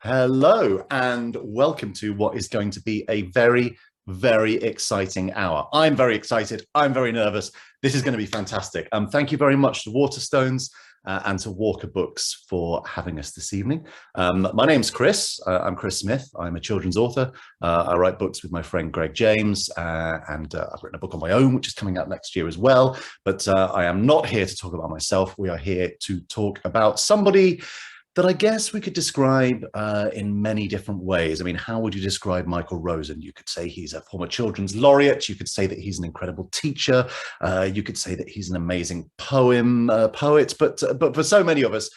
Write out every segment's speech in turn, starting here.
Hello and welcome to what is going to be a very, very exciting hour. I'm very excited. I'm very nervous. This is going to be fantastic. Thank you very much to Waterstones and to Walker Books for having us this evening. My name's Chris. I'm Chris Smith. I'm a children's author. I write books with my friend Greg James, and I've written a book on my own, which is coming out next year as well. But I am not here to talk about myself. We are here to talk about somebody that I guess we could describe in many different ways. I mean, how would you describe Michael Rosen? You could say he's a former children's laureate. You could say that he's an incredible teacher. You could say that he's an amazing poet. But for so many of us,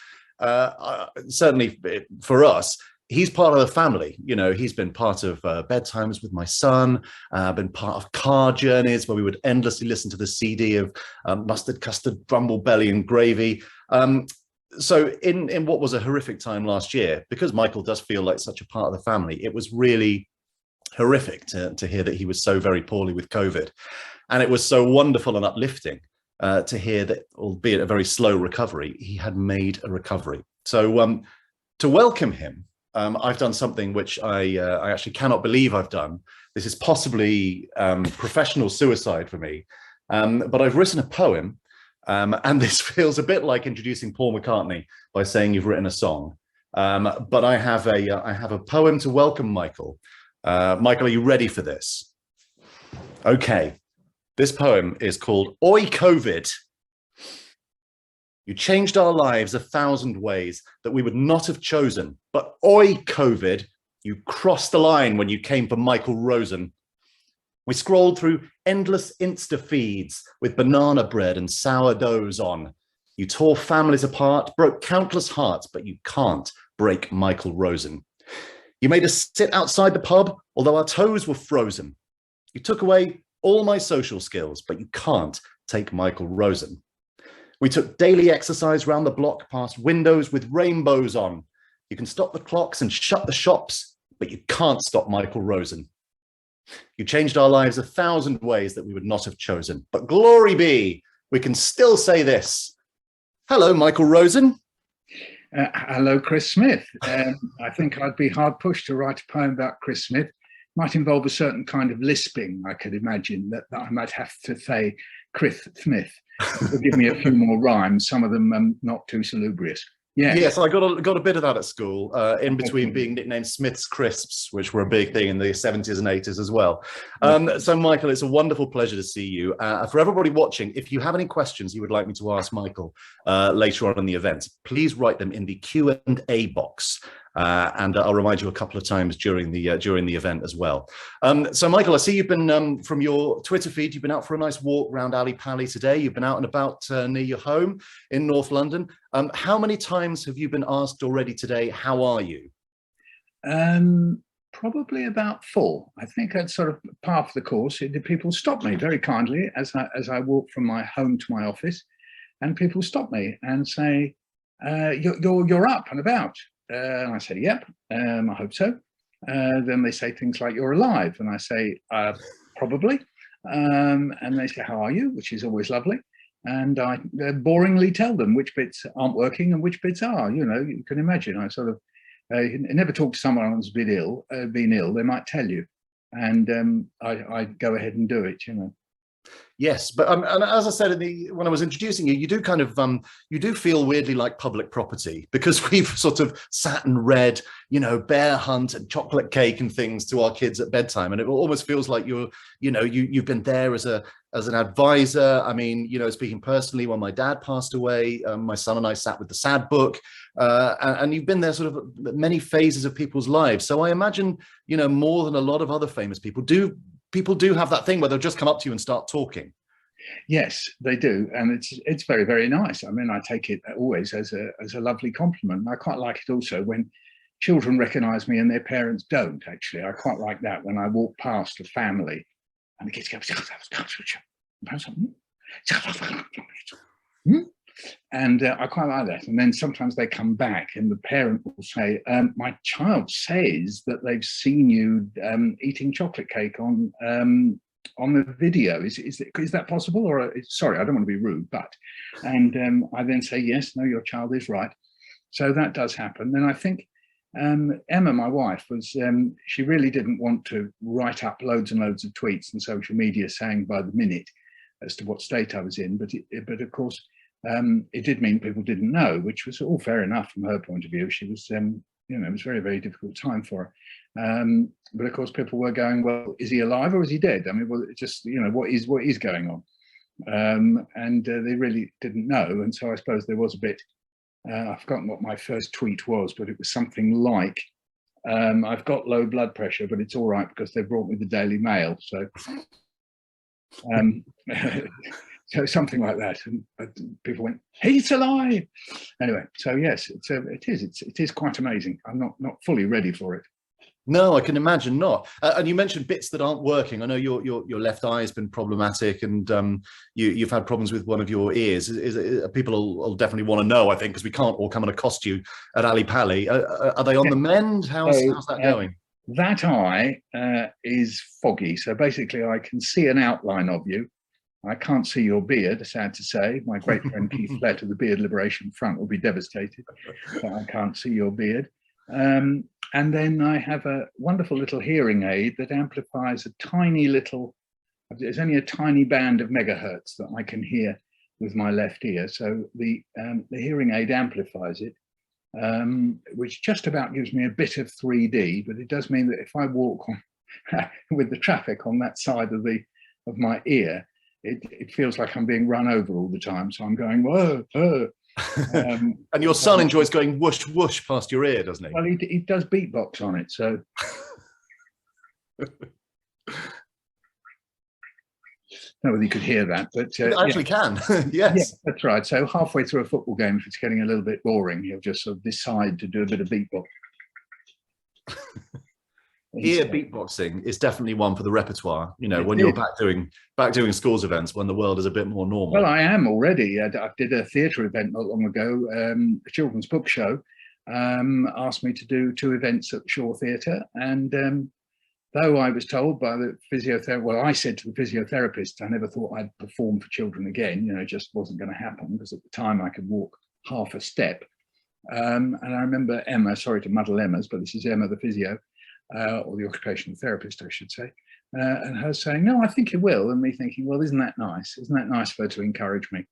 certainly for us, he's part of the family. You know, he's been part of bedtimes with my son, been part of car journeys where we would endlessly listen to the CD of Mustard, Custard, Brumble Belly and Gravy. So in what was a horrific time last year, because Michael does feel like such a part of the family, it was really horrific to hear that he was so very poorly with COVID. And it was so wonderful and uplifting to hear that, albeit a very slow recovery, he had made a recovery. So to welcome him, I've done something which I actually cannot believe I've done. This is possibly professional suicide for me, but I've written a poem. And this feels a bit like introducing Paul McCartney by saying you've written a song. But I have a poem to welcome Michael. Michael, are you ready for this? Okay. This poem is called Oi COVID. You changed our lives 1,000 ways that we would not have chosen. But oi COVID, you crossed the line when you came for Michael Rosen. We scrolled through endless Insta feeds with banana bread and sourdoughs on. You tore families apart, broke countless hearts, but you can't break Michael Rosen. You made us sit outside the pub, although our toes were frozen. You took away all my social skills, but you can't take Michael Rosen. We took daily exercise round the block past windows with rainbows on. You can stop the clocks and shut the shops, but you can't stop Michael Rosen. You changed our lives 1,000 ways that we would not have chosen. But glory be, we can still say this. Hello, Michael Rosen. Hello, Chris Smith. I think I'd be hard pushed to write a poem about Chris Smith. Might involve a certain kind of lisping, I could imagine, that I might have to say Chris Smith. Give me a few more rhymes, some of them not too salubrious. Yes, I got a bit of that at school, in between being nicknamed Smith's Crisps, which were a big thing in the 70s and 80s as well. So, Michael, it's a wonderful pleasure to see you. For everybody watching, if you have any questions you would like me to ask Michael later on in the event, please write them in the Q&A box. And I'll remind you a couple of times during the event as well. So, Michael, I see you've been, from your Twitter feed, you've been out for a nice walk around Ali Pali today. You've been out and about near your home in North London. How many times have you been asked already today, how are you? Probably about 4. I think at sort of part of the course, people stop me very kindly as I walk from my home to my office, and people stop me and say, you're up and about. And I say, yep, I hope so. Then they say things like, you're alive. And I say, probably. And they say, how are you? Which is always lovely. And I boringly tell them which bits aren't working and which bits are. You know, you can imagine. I sort of never talk to someone who's been ill. They might tell you. And I go ahead and do it, you know. Yes, but and as I said when I was introducing you, you do kind of you do feel weirdly like public property, because we've sort of sat and read, you know, Bear Hunt and chocolate cake and things to our kids at bedtime, and it almost feels like you've been there as an advisor. I mean, you know, speaking personally, when my dad passed away, my son and I sat with the sad book, and you've been there sort of many phases of people's lives. So I imagine, you know, more than a lot of other famous people do. People do have that thing where they'll just come up to you and start talking. Yes, they do, and it's very, very nice. I mean, I take it always as a lovely compliment. I quite like it also when children recognise me and their parents don't. Actually, I quite like that when I walk past a family and the kids go, and I quite like that. And then sometimes they come back and the parent will say, my child says that they've seen you eating chocolate cake on the video. Is that possible? Or sorry, I don't want to be rude, but, and I then say, yes, no, your child is right. So that does happen. And I think Emma, my wife, was she really didn't want to write up loads and loads of tweets and social media saying by the minute as to what state I was in, but of course it did mean people didn't know, which was all fair enough from her point of view. She was you know, it was a very, very difficult time for her. But of course people were going, well, is he alive or is he dead? I mean, well, just, you know, what is going on? And they really didn't know. And so I suppose there was a bit, I've forgotten what my first tweet was, but it was something like, I've got low blood pressure, but it's all right because they brought me the Daily Mail. So, so something like that. And people went, he's alive. Anyway, so yes, it is quite amazing. I'm not fully ready for it. No, I can imagine not. And you mentioned bits that aren't working. I know your left eye has been problematic, and you've had problems with one of your ears. People will definitely want to know, I think, because we can't all come and accost you at Ali Pali. Are they on the mend? How's that going? That eye is foggy. So basically, I can see an outline of you. I can't see your beard, sad to say. My great friend Keith Flett of the Beard Liberation Front will be devastated that I can't see your beard. And then I have a wonderful little hearing aid that amplifies a tiny little, there's only a tiny band of megahertz that I can hear with my left ear. So the hearing aid amplifies it, which just about gives me a bit of 3D, but it does mean that if I walk on, with the traffic on that side of my ear, it feels like I'm being run over all the time. So I'm going, whoa, whoa. And your son enjoys going whoosh whoosh past your ear, doesn't he? Well, he does beatbox on it, so I don't know whether you could hear that, but I actually can. Yes. Yeah, that's right. So halfway through a football game, if it's getting a little bit boring, he'll just sort of decide to do a bit of beatbox. Ear beatboxing is definitely one for the repertoire, you know, when you're back doing schools events, when the world is a bit more normal. Well, I am already. I did a theatre event not long ago, a children's book show, asked me to do 2 events at the Shaw Theatre. And though I was told by the physiotherapist, well, I said to the physiotherapist, I never thought I'd perform for children again, you know, it just wasn't going to happen, because at the time I could walk half a step. And I remember Emma, sorry to muddle Emma's, but this is Emma, the physio, or the occupational therapist, I should say, and her saying, no, I think it will, and me thinking, well, isn't that nice? Isn't that nice of her to encourage me?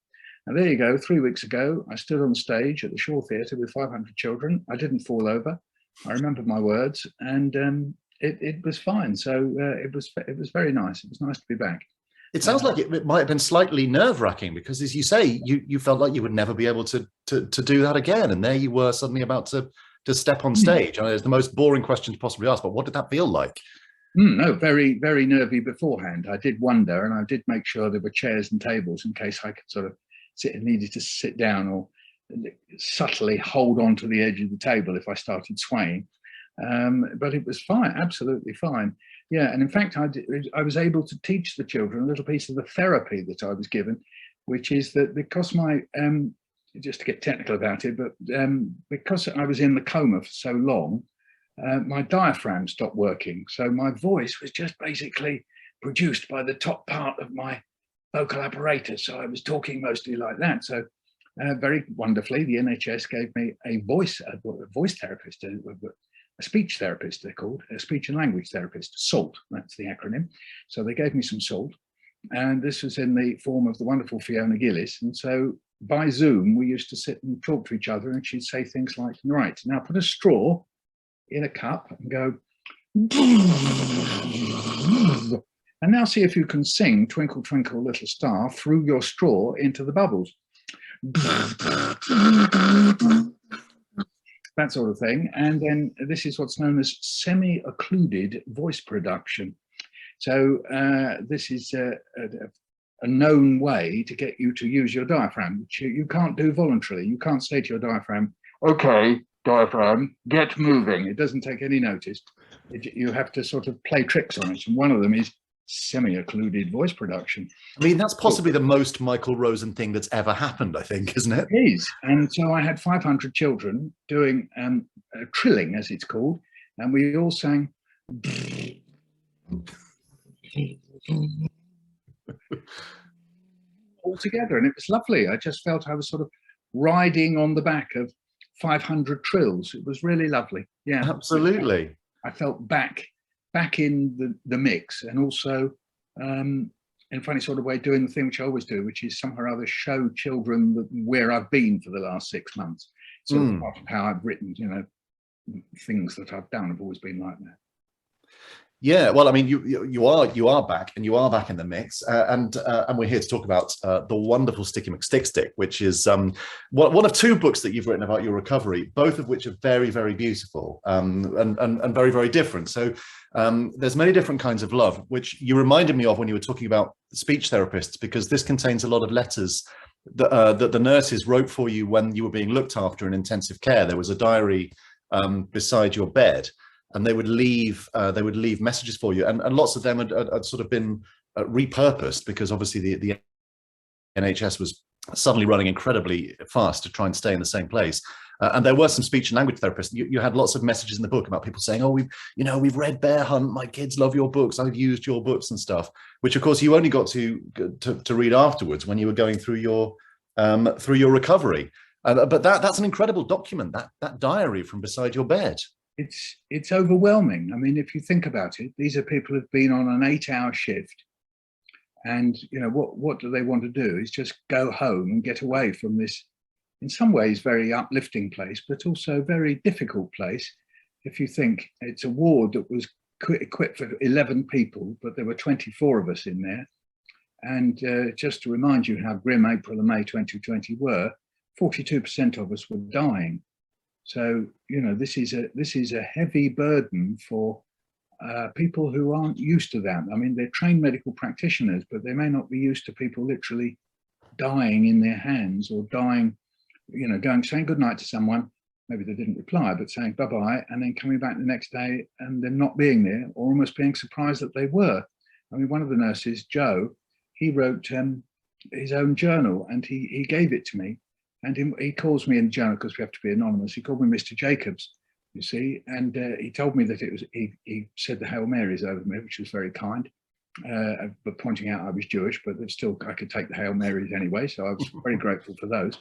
And there you go, 3 weeks ago, I stood on stage at the Shaw Theatre with 500 children. I didn't fall over. I remembered my words, and it was fine. So it was very nice. It was nice to be back. It sounds like it might have been slightly nerve-wracking, because, as you say, you felt like you would never be able to do that again, and there you were suddenly about to step on stage. I mean, it's the most boring question to possibly ask, but what did that feel like? No, very, very nervy beforehand. I did wonder, and I did make sure there were chairs and tables in case I could sort of needed to sit down or subtly hold on to the edge of the table if I started swaying. But it was fine, absolutely fine. Yeah, and in fact, I was able to teach the children a little piece of the therapy that I was given, which is that because my just to get technical about it, but because I was in the coma for so long, my diaphragm stopped working. So my voice was just basically produced by the top part of my vocal apparatus. So I was talking mostly like that. So very wonderfully, the NHS gave me a voice therapist, a speech therapist, they're called, a speech and language therapist, SALT, that's the acronym. So they gave me some SALT, and this was in the form of the wonderful Fiona Gillis. And so by Zoom, we used to sit and talk to each other, and she'd say things like, right, now put a straw in a cup and go, and now see if you can sing Twinkle, Twinkle, Little Star through your straw into the bubbles. That sort of thing. And then this is what's known as semi-occluded voice production. So this is a known way to get you to use your diaphragm, which you can't do voluntarily. You can't say to your diaphragm, okay, diaphragm, get moving. It doesn't take any notice. You have to sort of play tricks on it. And one of them is semi-occluded voice production. I mean, that's possibly the most Michael Rosen thing that's ever happened, I think, isn't it? It is. And so I had 500 children doing trilling, as it's called, and we all sang all together, and it was lovely. I just felt I was sort of riding on the back of 500 trills. It was really lovely. Yeah, Absolutely. I felt back in the mix, and also in a funny sort of way doing the thing which I always do, which is somehow or other show children where I've been for the last 6 months. Sort of part of how I've written, you know, things that I've done have always been like that. Yeah, well, I mean, you are back, and you are back in the mix, and we're here to talk about the wonderful Sticky McStickstick, which is one of 2 books that you've written about your recovery, both of which are very, very beautiful, and very, very different. So there's many different kinds of love, which you reminded me of when you were talking about speech therapists, because this contains a lot of letters that the nurses wrote for you when you were being looked after in intensive care. There was a diary beside your bed, and they would leave messages for you, and lots of them had sort of been repurposed, because obviously the NHS was suddenly running incredibly fast to try and stay in the same place. And there were some speech and language therapists. You had lots of messages in the book about people saying, "Oh, we've read Bear Hunt. My kids love your books. I've used your books and stuff." Which, of course, you only got to read afterwards when you were going through your recovery. But that's an incredible document. That diary from beside your bed. It's overwhelming. I mean, if you think about it, these are people who've been on an 8-hour shift, and you know what do they want to do? Is just go home and get away from this, in some ways, very uplifting place, but also very difficult place. If you think it's a ward that was equipped for 11 people, but there were 24 of us in there. And just to remind you how grim April and May 2020 were, 42% of us were dying. So, you know, this is a heavy burden for people who aren't used to that. I mean, they're trained medical practitioners, but they may not be used to people literally dying in their hands, or dying, you know, saying goodnight to someone, maybe they didn't reply, but saying bye-bye, and then coming back the next day and then not being there, or almost being surprised that they were. I mean, one of the nurses, Joe, he wrote his own journal, and he gave it to me. And he calls me in the journal, because we have to be anonymous. He called me Mr. Jacobs, you see, and he told me that it was, he said the Hail Marys over me, which was very kind, but pointing out I was Jewish, but still I could take the Hail Marys anyway. So I was very grateful for those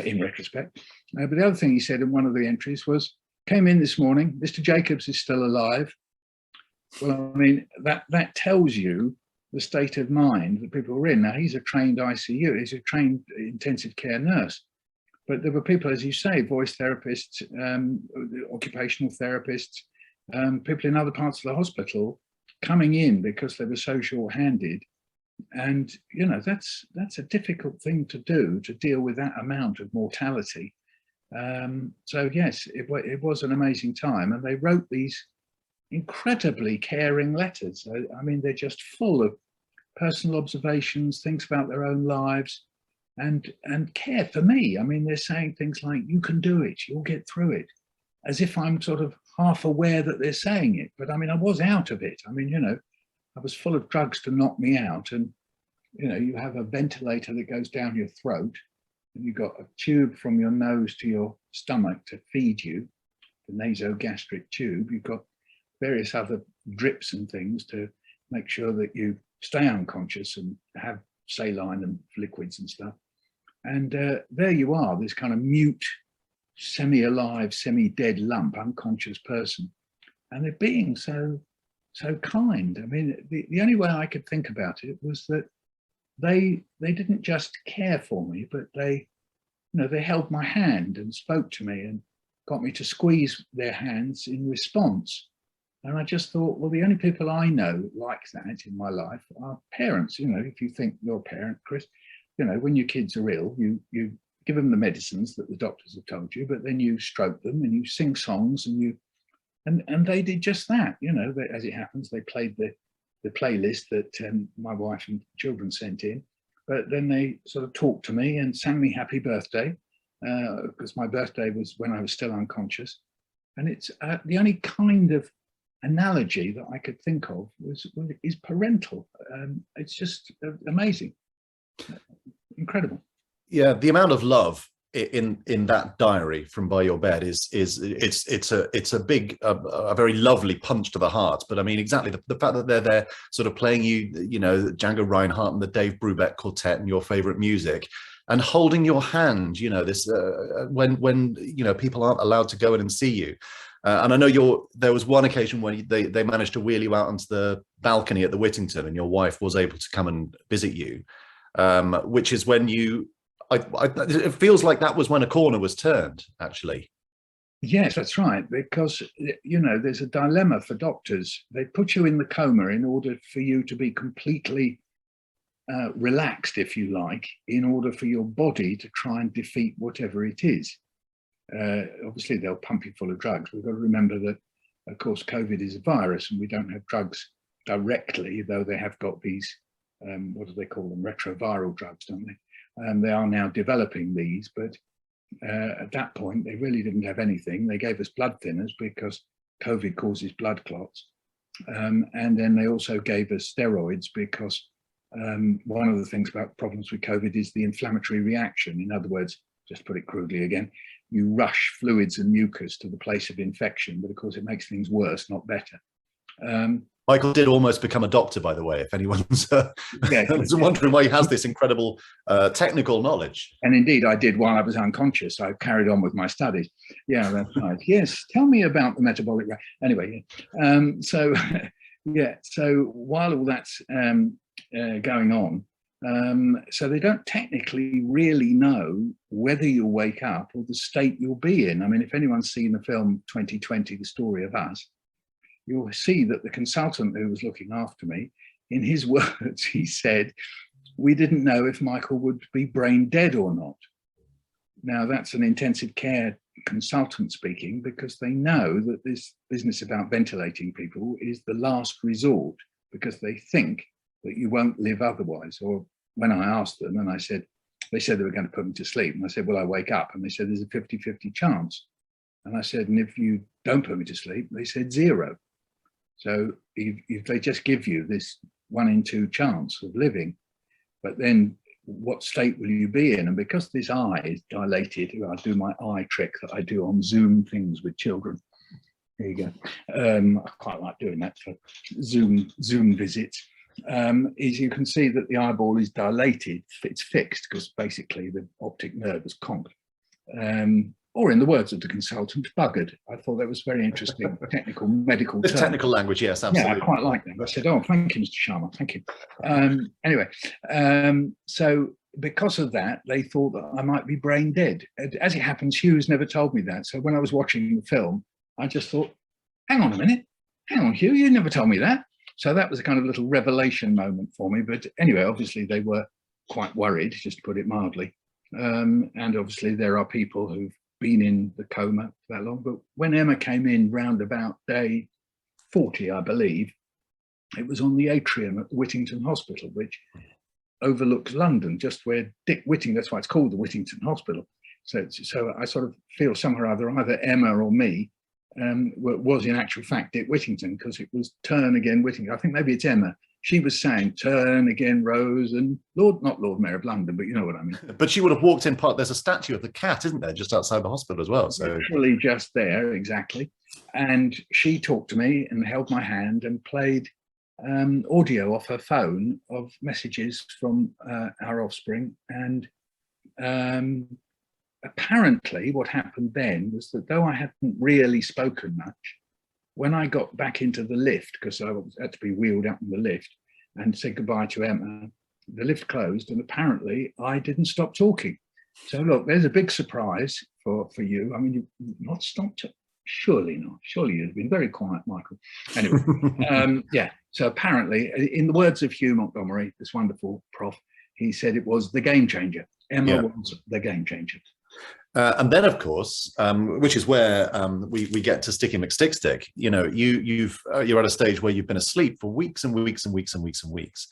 in retrospect. But the other thing he said in one of the entries was, came in this morning, Mr. Jacobs is still alive. Well, I mean, that tells you the state of mind that people are in. Now, he's a trained ICU, he's a trained intensive care nurse. But there were people, as you say, voice therapists, occupational therapists, people in other parts of the hospital coming in because they were so short-handed. And, you know, that's a difficult thing to do, to deal with that amount of mortality. So, yes, it was an amazing time. And they wrote these incredibly caring letters. I mean, they're just full of personal observations, things about their own lives, and care for me. I mean, they're saying things like, "You can do it, you'll get through it," as if I'm sort of half aware that they're saying it. But I mean, I was out of it. I mean, you know, I was full of drugs to knock me out. And, you know, you have a ventilator that goes down your throat, and you've got a tube from your nose to your stomach to feed you, the nasogastric tube. You've got various other drips and things to make sure that you stay unconscious and have saline and liquids and stuff. And there you are, this kind of mute, semi-alive, semi-dead lump, unconscious person. And they're being so kind. I mean, the only way I could think about it was that they didn't just care for me, but they held my hand and spoke to me and got me to squeeze their hands in response. And I just thought, well, the only people I know like that in my life are parents. You know, if you think you're a parent, Chris, you know, when your kids are ill, you give them the medicines that the doctors have told you, but then you stroke them and you sing songs, and they did just that. You know, as it happens, they played the playlist that my wife and children sent in, but then they sort of talked to me and sang me happy birthday, because my birthday was when I was still unconscious. And it's the only kind of analogy that I could think of is parental. It's just amazing, incredible. Yeah, the amount of love in that diary from by your bed is it's a big, a very lovely punch to the heart. But I mean, exactly the fact that they're there sort of playing you know, Django Reinhardt and the Dave Brubeck Quartet and your favorite music, and holding your hand, you know, this when you know, people aren't allowed to go in and see you. And I know there was one occasion when they managed to wheel you out onto the balcony at the Whittington, and your wife was able to come and visit you, which is when it feels like that was when a corner was turned, actually. Yes, that's right. Because, you know, there's a dilemma for doctors. They put you in the coma in order for you to be completely relaxed, if you like, in order for your body to try and defeat whatever it is. Obviously, they'll pump you full of drugs. We've got to remember that, of course, COVID is a virus and we don't have drugs directly, though they have got these, what do they call them, retroviral drugs, don't they? They are now developing these, but at that point, they really didn't have anything. They gave us blood thinners because COVID causes blood clots. And then they also gave us steroids because one of the things about problems with COVID is the inflammatory reaction. In other words, just to put it crudely again, you rush fluids and mucus to the place of infection, but of course it makes things worse, not better. Michael did almost become a doctor, by the way, if anyone's wondering why he has this incredible technical knowledge. And indeed, I did while I was unconscious. I carried on with my studies. Yeah, that's right. Yes, tell me about the metabolic rate. Anyway, so yeah, so while all that's going on, so they don't technically really know whether you'll wake up or the state you'll be in. I mean, if anyone's seen the film 2020, The Story of Us, you'll see that the consultant who was looking after me, in his words, he said, we didn't know if Michael would be brain dead or not. Now, that's an intensive care consultant speaking, because they know that this business about ventilating people is the last resort, because they think that you won't live otherwise. Or when I asked them and they said they were going to put me to sleep. And I said, will I wake up? And they said, there's a 50-50 chance. And I said, and if you don't put me to sleep, they said 0. So if they just give you this 1 in 2 chance of living, but then what state will you be in? And because this eye is dilated, I do my eye trick that I do on Zoom things with children. There you go. I quite like doing that for Zoom visits. Is you can see that the eyeball is dilated, it's fixed, because basically the optic nerve is conked. Or in the words of the consultant, buggered. I thought that was very interesting, technical medical term. Technical language, yes, absolutely. Yeah, I quite like that. I said, oh, thank you, Mr. Sharma, thank you. Anyway, so because of that, they thought that I might be brain dead. As it happens, Hugh's never told me that. So when I was watching the film, I just thought, hang on a minute, hang on, Hugh, you never told me that. So that was a kind of little revelation moment for me. But anyway, obviously they were quite worried, just to put it mildly. And obviously there are people who've been in the coma for that long. But when Emma came in round about day 40, I believe, it was on the atrium at the Whittington Hospital, which overlooks London, just where Dick Whittington, that's why it's called the Whittington Hospital. So I sort of feel somehow or either Emma or me was in actual fact Dick Whittington, because it was turn again Whittington. I think maybe it's Emma. She was saying turn again Rosen, not Lord Mayor of London, but you know what I mean. But she would have walked in there's a statue of the cat, isn't there, just outside the hospital as well? So literally just there, exactly. And she talked to me and held my hand and played audio off her phone of messages from our offspring. And apparently what happened then was that though I hadn't really spoken much, when I got back into the lift, because I had to be wheeled out in the lift and said goodbye to Emma, the lift closed and apparently I didn't stop talking. So look, there's a big surprise for you. I mean, you've not stopped, surely not. Surely you've been very quiet, Michael. Anyway, yeah, so apparently, in the words of Hugh Montgomery, this wonderful prof, he said it was the game changer. Emma was the game changer. And then, of course, which is where we get to Sticky McStickstick. You know, you're at a stage where you've been asleep for weeks and weeks and weeks and weeks and weeks.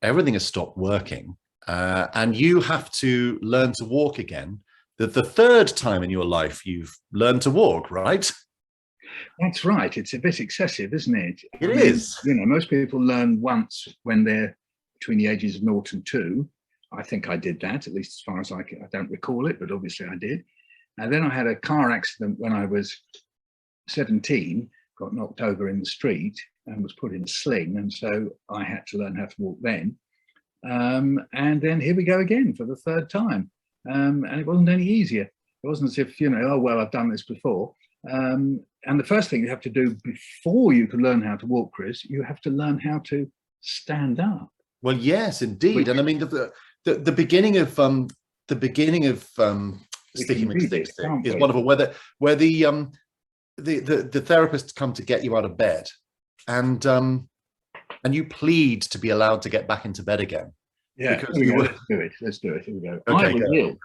Everything has stopped working, and you have to learn to walk again. The third time in your life you've learned to walk, right? That's right. It's a bit excessive, isn't it? It is. You know, most people learn once when they're between the ages of 0 and 2. I think I did that, at least as far as I don't recall it, but obviously I did. And then I had a car accident when I was 17, got knocked over in the street and was put in a sling. And so I had to learn how to walk then. And then here we go again for the third time. And it wasn't any easier. It wasn't as if, you know, oh, well, I've done this before. And the first thing you have to do before you can learn how to walk, Chris, you have to learn how to stand up. Well, yes, indeed. And I mean, the beginning of Sticky McStickstick is wonderful, where the therapists come to get you out of bed, and you plead to be allowed to get back into bed again. Yeah, let's do it. Here we go. Okay, I was ill.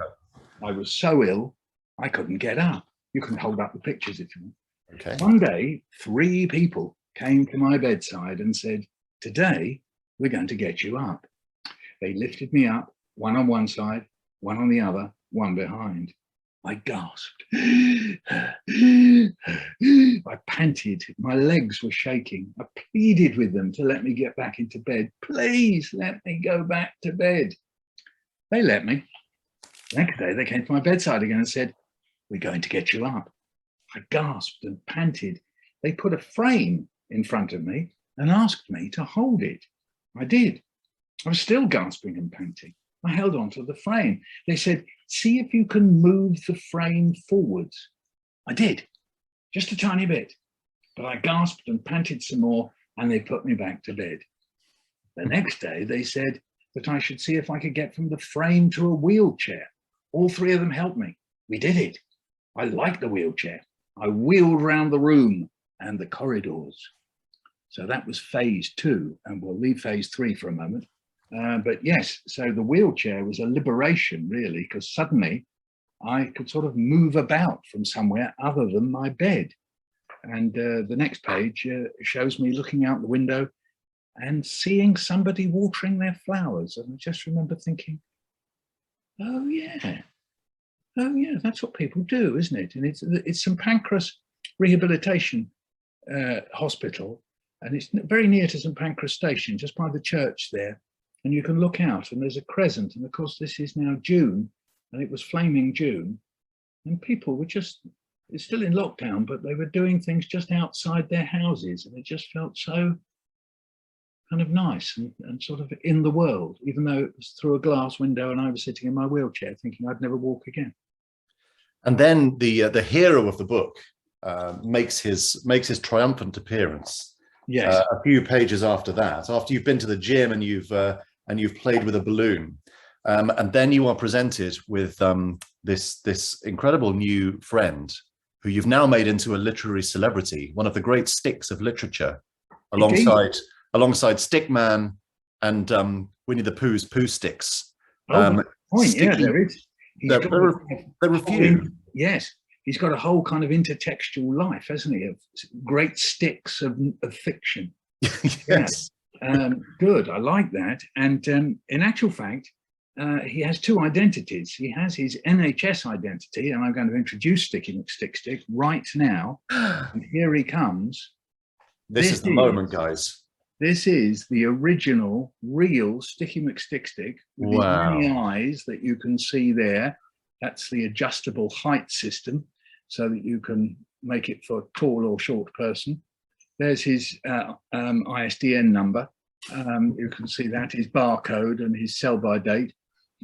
I was so ill, I couldn't get up. You can hold up the pictures if you want. Okay. One day, 3 people came to my bedside and said, today, we're going to get you up. They lifted me up, one on one side, one on the other, one behind. I gasped. I panted. My legs were shaking. I pleaded with them to let me get back into bed. Please let me go back to bed. They let me. The next day, they came to my bedside again and said, we're going to get you up. I gasped and panted. They put a frame in front of me and asked me to hold it. I did. I was still gasping and panting. I held on to the frame. They said, see if you can move the frame forwards. I did, just a tiny bit, but I gasped and panted some more, and they put me back to bed. The next day, they said that I should see if I could get from the frame to a wheelchair. All 3 of them helped me. We did it. I liked the wheelchair. I wheeled around the room and the corridors. So that was phase 2, and we'll leave phase 3 for a moment. But yes, so the wheelchair was a liberation, really, because suddenly I could sort of move about from somewhere other than my bed. And the next page shows me looking out the window and seeing somebody watering their flowers. And I just remember thinking, oh yeah, that's what people do, isn't it? And it's St Pancras Rehabilitation Hospital, and it's very near to St Pancras Station, just by the church there. And you can look out and there's a crescent. And of course, this is now June, and it was flaming June. And people were just, it's still in lockdown, but they were doing things just outside their houses. And it just felt so kind of nice and sort of in the world, even though it was through a glass window and I was sitting in my wheelchair thinking I'd never walk again. And then the hero of the book makes his triumphant appearance. Yes. A few pages after that, after you've been to the gym and you've played with a balloon, and then you are presented with this incredible new friend who you've now made into a literary celebrity, one of the great sticks of literature, alongside Stickman and Winnie the Pooh's Pooh Sticks. Point. Yeah, there is. There are a few. Yes. He's got a whole kind of intertextual life, hasn't he? Of great sticks of fiction. Yes. Yeah. Good. I like that. And in actual fact, he has 2 identities. He has his NHS identity, and I'm going to introduce Sticky McStickstick right now. And here he comes. This is the moment, guys. This is the original, real Sticky McStickstick with the many eyes that you can see there. That's the adjustable height system, so that you can make it for a tall or short person. There's his ISDN number. You can see that, his barcode and his sell-by date.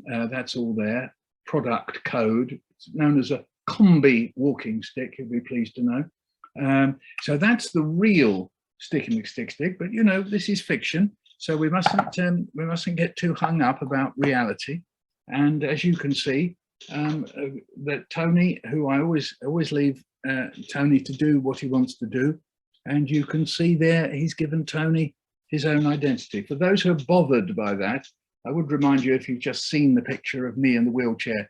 That's all there. Product code. It's known as a combi walking stick, you'll be pleased to know. So that's the real Sticky McStickstick, but you know, this is fiction, so we mustn't get too hung up about reality. And as you can see, that Tony, who I always leave Tony to do what he wants to do, and you can see there he's given Tony his own identity. For those who are bothered by that, I would remind you, if you've just seen the picture of me in the wheelchair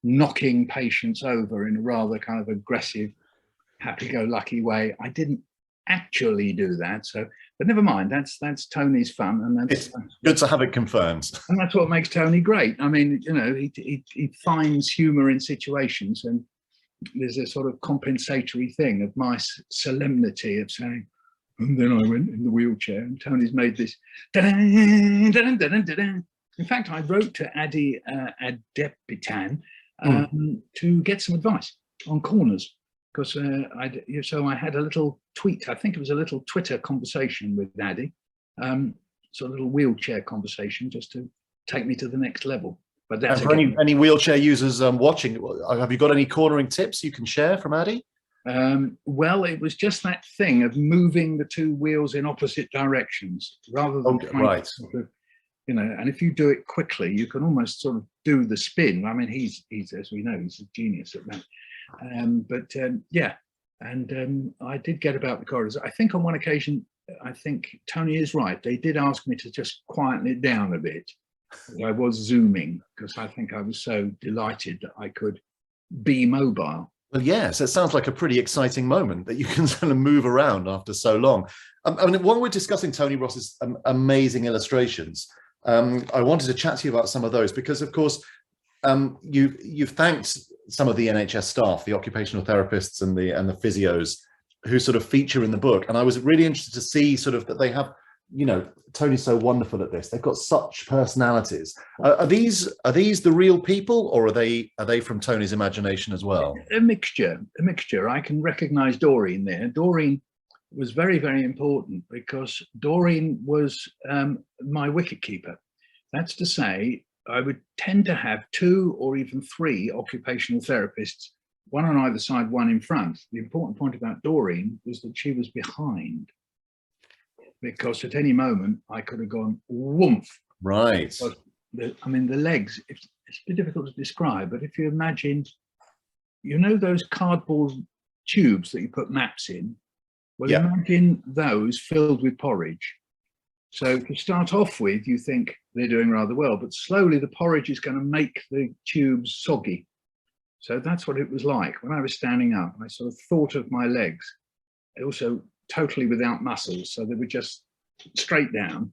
knocking patients over in a rather kind of aggressive, happy-go-lucky way, I didn't actually do that, so but never mind, that's Tony's fun, and that's good to have it confirmed. And that's what makes Tony great. I mean, you know, he finds humor in situations, and there's a sort of compensatory thing of my solemnity of saying, and then I went in the wheelchair, and Tony's made this da-dun, da-dun, da-dun, da-dun. In fact, I wrote to Adi Adepitan to get some advice on corners, because so I had a little tweet, I think it was a little Twitter conversation with Addy, so a little wheelchair conversation, just to take me to the next level. But And that's for any wheelchair users watching, have you got any cornering tips you can share from Addy? Well, it was just that thing of moving the two wheels in opposite directions rather than right. sort of, you know, and if you do it quickly, you can almost sort of do the spin. I mean, he's as we know, he's a genius at that. Yeah, and I did get about the corridors. I think on one occasion, I think Tony is right. They did ask me to just quieten it down a bit. I was zooming because I think I was so delighted that I could be mobile. Well, yes, it sounds like a pretty exciting moment that you can sort of move around after so long. I mean, while we're discussing Tony Ross's amazing illustrations, I wanted to chat to you about some of those because, of course, you've thanked some of the NHS staff, the occupational therapists and the physios who sort of feature in the book. And I was really interested to see sort of that they have, you know, Tony's so wonderful at this. They've got such personalities. Are these the real people, or are they from Tony's imagination as well? A mixture. I can recognize Doreen there. Doreen was very, very important because Doreen was my wicket keeper. That's to say, I would tend to have 2 or even 3 occupational therapists, one on either side, one in front. The important point about Doreen was that she was behind, because at any moment I could have gone woomph. Right. I mean, the legs, it's a bit difficult to describe, but if you imagine, you know, those cardboard tubes that you put maps in? Well, yeah. Imagine those filled with porridge. So to start off with, you think they're doing rather well, but slowly the porridge is going to make the tubes soggy. So that's what it was like when I was standing up. I sort of thought of my legs, also totally without muscles. So they were just straight down.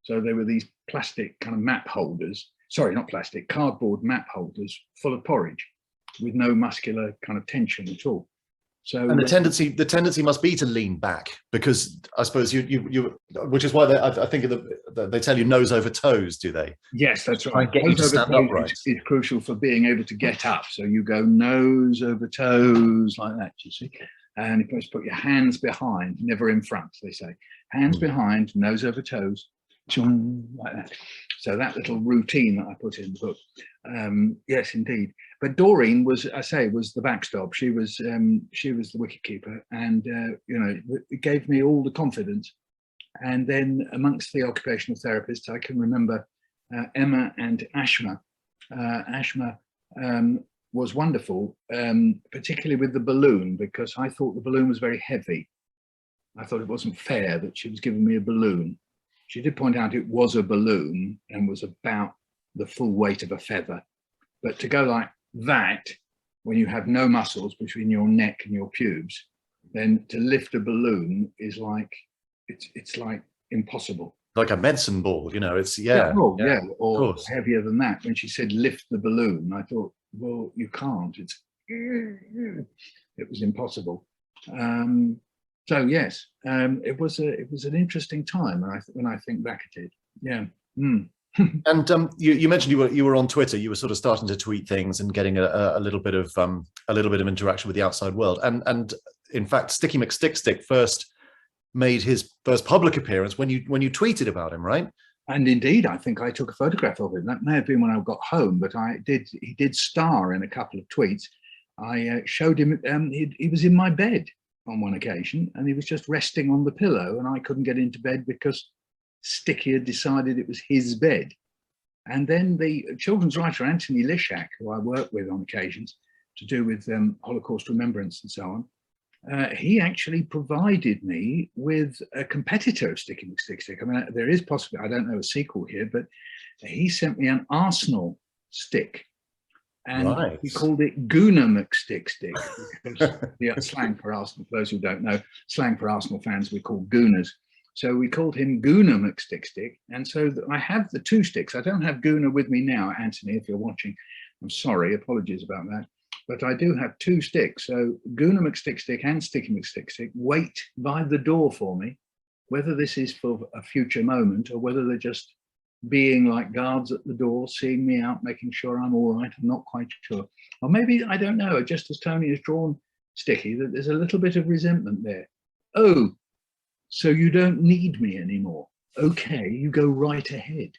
So they were these plastic kind of map holders. Sorry, not plastic, cardboard map holders full of porridge with no muscular kind of tension at all. So, and the tendency must be to lean back, because I suppose you which is why I think they tell you nose over toes, do they? Yes, that's right. Get you to stand upright. Is crucial for being able to get up. So you go nose over toes like that, you see. And you just put your hands behind, never in front, they say. Hands behind, nose over toes, like that. So that little routine that I put in the book. Yes, indeed. But Doreen was, I say, was the backstop. She was the wicketkeeper, and you know, it gave me all the confidence. And then amongst the occupational therapists, I can remember Emma and Ashma. Ashma was wonderful, particularly with the balloon, because I thought the balloon was very heavy. I thought it wasn't fair that she was giving me a balloon. She did point out it was a balloon and was about the full weight of a feather. But to go like that, when you have no muscles between your neck and your pubes, then to lift a balloon is like, it's like impossible. Like a medicine ball, you know, it's, or heavier than that. When she said lift the balloon, I thought, well, you can't, it was impossible. So yes, it was an interesting time when I think back at it. Yeah. And you mentioned you were on Twitter. You were sort of starting to tweet things and getting a little bit of interaction with the outside world. And in fact, Sticky McStickstick first made his first public appearance when you tweeted about him, right? And indeed, I think I took a photograph of him. That may have been when I got home, but he did star in a couple of tweets. I showed him, he was in my bed on one occasion, and he was just resting on the pillow, and I couldn't get into bed because Sticky had decided it was his bed. And then the children's writer, Anthony Lishak, who I work with on occasions to do with Holocaust remembrance and so on, he actually provided me with a competitor of Sticky McStickstick. I mean, there is possibly, I don't know, a sequel here, but he sent me an Arsenal stick. And he called it Gooner McStickstick, because the slang for Arsenal, for those who don't know, slang for Arsenal fans, we call Gooners. So we called him Gooner McStickstick. And so I have the 2 sticks. I don't have Gooner with me now, Anthony, if you're watching. I'm sorry, apologies about that. But I do have 2 sticks. So Gooner McStickstick and Sticky McStickstick wait by the door for me, whether this is for a future moment or whether they're just being like guards at the door, seeing me out, making sure I'm all right. I'm not quite sure. Or maybe, I don't know, just as Tony has drawn Sticky, that there's a little bit of resentment there. Oh, so you don't need me anymore. Okay, you go right ahead.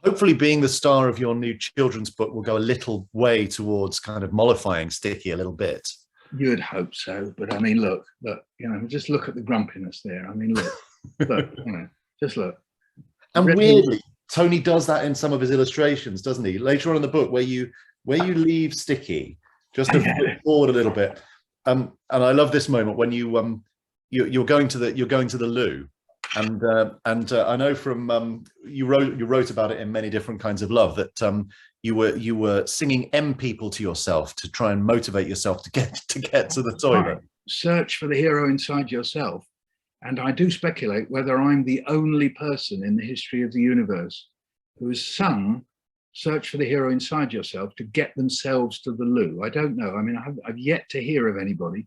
Hopefully being the star of your new children's book will go a little way towards kind of mollifying Sticky a little bit. You'd hope so, but I mean, look, you know, just look at the grumpiness there. I mean, look, you know, just look. And weirdly, Tony does that in some of his illustrations, doesn't he? Later on in the book, where you leave Sticky, just to flip forward a little bit. And I love this moment when you're going to the loo, and I know from you wrote about it in Many Different Kinds of Love that you were singing M people to yourself to try and motivate yourself to get to the toilet. Right. Search for the hero inside yourself. And I do speculate whether I'm the only person in the history of the universe who has sung Search for the Hero Inside Yourself to get themselves to the loo. I don't know. I mean, I've yet to hear of anybody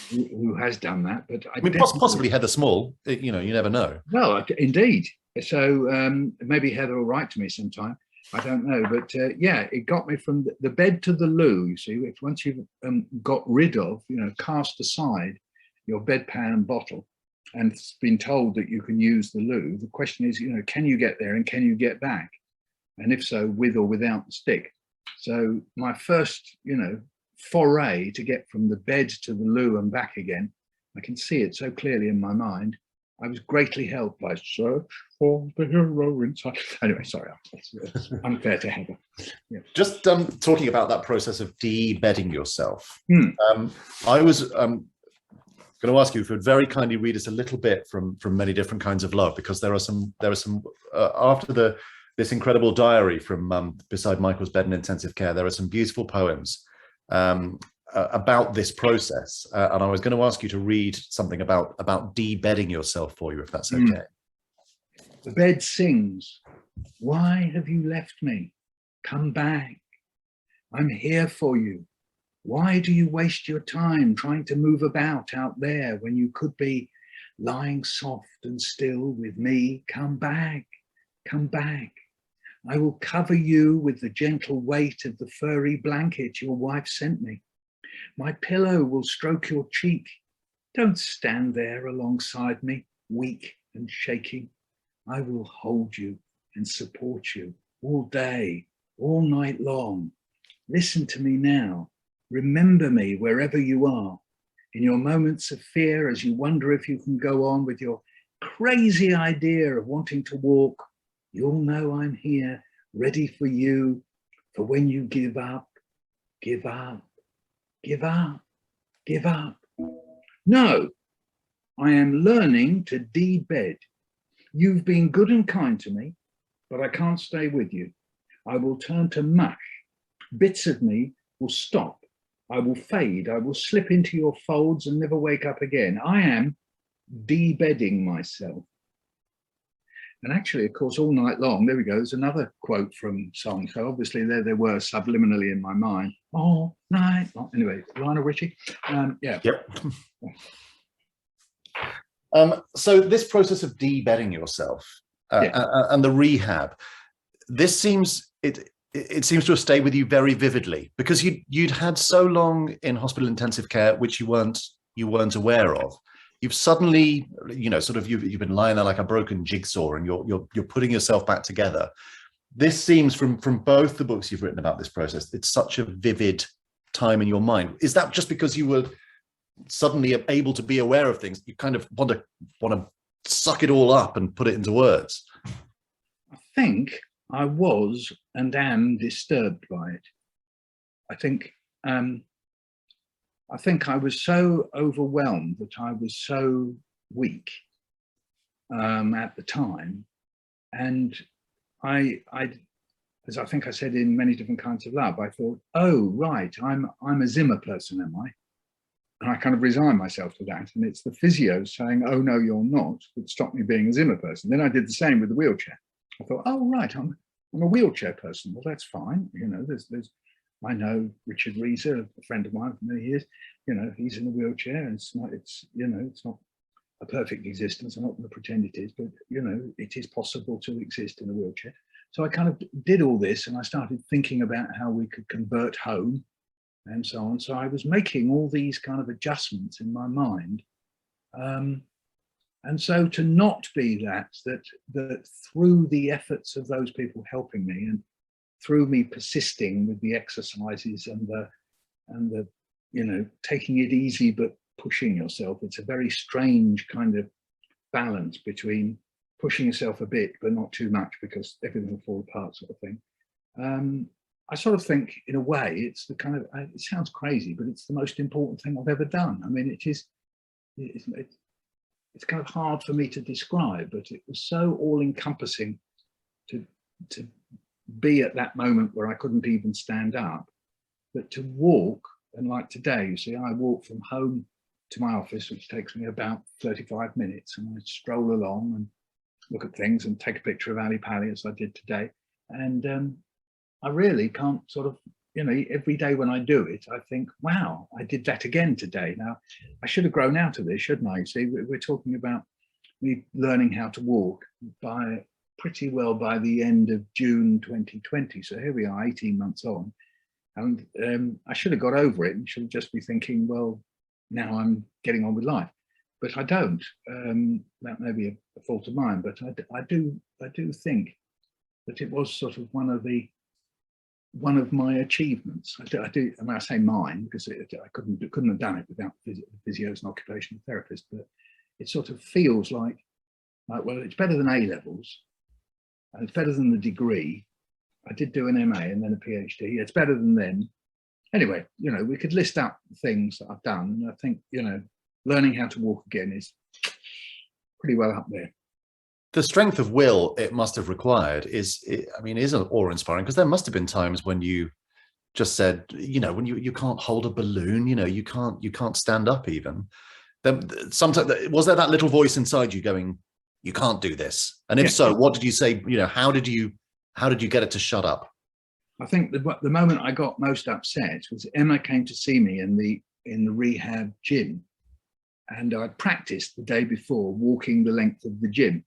who has done that. But I mean, possibly Heather Small. You know, you never know. Well, indeed. So maybe Heather will write to me sometime. I don't know. But yeah, it got me from the bed to the loo. You see, once you've got rid of, you know, cast aside your bedpan and bottle, and it's been told that you can use the loo, the question is, you know, can you get there and can you get back? And if so, with or without the stick. So my first, you know, foray to get from the bed to the loo and back again, I can see it so clearly in my mind. I was greatly helped by Search for the Hero Inside. Anyway, sorry, it's unfair to Heather. Yeah. Just talking about that process of de-bedding yourself. I was going to ask you if you would very kindly read us a little bit from Many Different Kinds of Love, because there are some after this incredible diary from Beside Michael's Bed in Intensive Care, there are some beautiful poems about this process, and I was going to ask you to read something about de-bedding yourself for you, if that's okay. The bed sings, "Why have you left me? Come back. I'm here for you. Why do you waste your time trying to move about out there when you could be lying soft and still with me? Come back, come back. I will cover you with the gentle weight of the furry blanket your wife sent me. My pillow will stroke your cheek. Don't stand there alongside me, weak and shaking. I will hold you and support you all day, all night long. Listen to me now. Remember me wherever you are, in your moments of fear as you wonder if you can go on with your crazy idea of wanting to walk. You'll know I'm here, ready for you, for when you give up, give up, give up, give up. No, I am learning to de-bed. You've been good and kind to me, but I can't stay with you. I will turn to mush. Bits of me will stop. I will fade. I will slip into your folds and never wake up again. I am de-bedding myself. And actually, of course, all night long, there we go. There's another quote from song. So obviously there were subliminally in my mind. All night long. Anyway, Lionel Richie. Yeah. Yep. So this process of de-bedding yourself and the rehab, this seems it seems to have stayed with you very vividly, because you'd had so long in hospital intensive care, which you weren't aware of. You've suddenly, you know, sort of you've been lying there like a broken jigsaw, and you're putting yourself back together. This seems from both the books you've written about this process, it's such a vivid time in your mind. Is that just because you were suddenly able to be aware of things? You kind of want to suck it all up and put it into words? I think I was and am disturbed by it. I think I was so overwhelmed that I was so weak at the time, and I, as I think I said in Many Different Kinds of Love, I thought, oh right, I'm a Zimmer person, am I? And I kind of resigned myself to that. And it's the physio saying, oh no, you're not, that stopped me being a Zimmer person. Then I did the same with the wheelchair. I thought, oh right, I'm a wheelchair person. Well, that's fine. You know, I know Richard Reeser, a friend of mine for many years. You know, he's in a wheelchair, and it's not a perfect existence. I'm not going to pretend it is, but you know, it is possible to exist in a wheelchair. So I kind of did all this, and I started thinking about how we could convert home and so on. So I was making all these kind of adjustments in my mind. And so to not be that through the efforts of those people helping me and through me persisting with the exercises and the you know, taking it easy but pushing yourself, it's a very strange kind of balance between pushing yourself a bit but not too much because everything will fall apart, sort of thing. I sort of think, in a way, it's the kind of, it sounds crazy, but it's the most important thing I've ever done. I mean, it's kind of hard for me to describe, but it was so all-encompassing to be at that moment where I couldn't even stand up, but to walk, and like today, you see, I walk from home to my office, which takes me about 35 minutes, and I stroll along and look at things and take a picture of Ali Pali as I did today. And I really can't sort of, you know, every day when I do it, I think, wow, I did that again today. Now, I should have grown out of this, shouldn't I? See, we're talking about me learning how to walk pretty well by the end of June 2020. So here we are, 18 months on. And I should have got over it and should just be thinking, well, now I'm getting on with life. But I don't. That may be a fault of mine, but I do think that it was sort of one of my achievements. I do, and I say mine because I couldn't have done it without physios and occupational therapists. But it sort of feels like well, it's better than A levels, and it's better than the degree. I did do an MA and then a PhD. It's better than them. Anyway, you know, we could list out things that I've done, and I think, you know, learning how to walk again is pretty well up there. The strength of will it must have required is awe-inspiring, because there must have been times when you just said, you know, when you can't hold a balloon, you know, you can't stand up even. Then sometimes, was there that little voice inside you going, you can't do this? And if so, what did you say? You know, how did you get it to shut up? I think the moment I got most upset was Emma came to see me in the rehab gym, and I'd practiced the day before walking the length of the gym,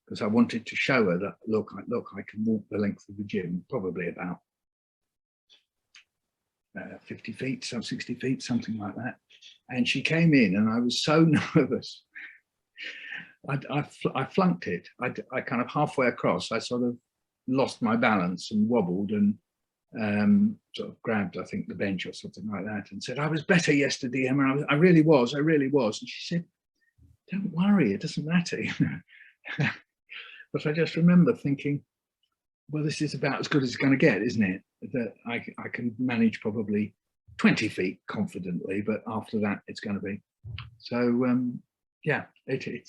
because I wanted to show her that, look, I can walk the length of the gym, probably about 50 feet, some 60 feet, something like that. And she came in and I was so nervous. I flunked it. I kind of halfway across, I sort of lost my balance and wobbled and sort of grabbed, I think, the bench or something like that and said, I was better yesterday, Emma. I really was. And she said, don't worry, it doesn't matter. But I just remember thinking, well, this is about as good as it's going to get, isn't it? That I can manage probably 20 feet confidently, but after that, it's going to be. So, yeah, it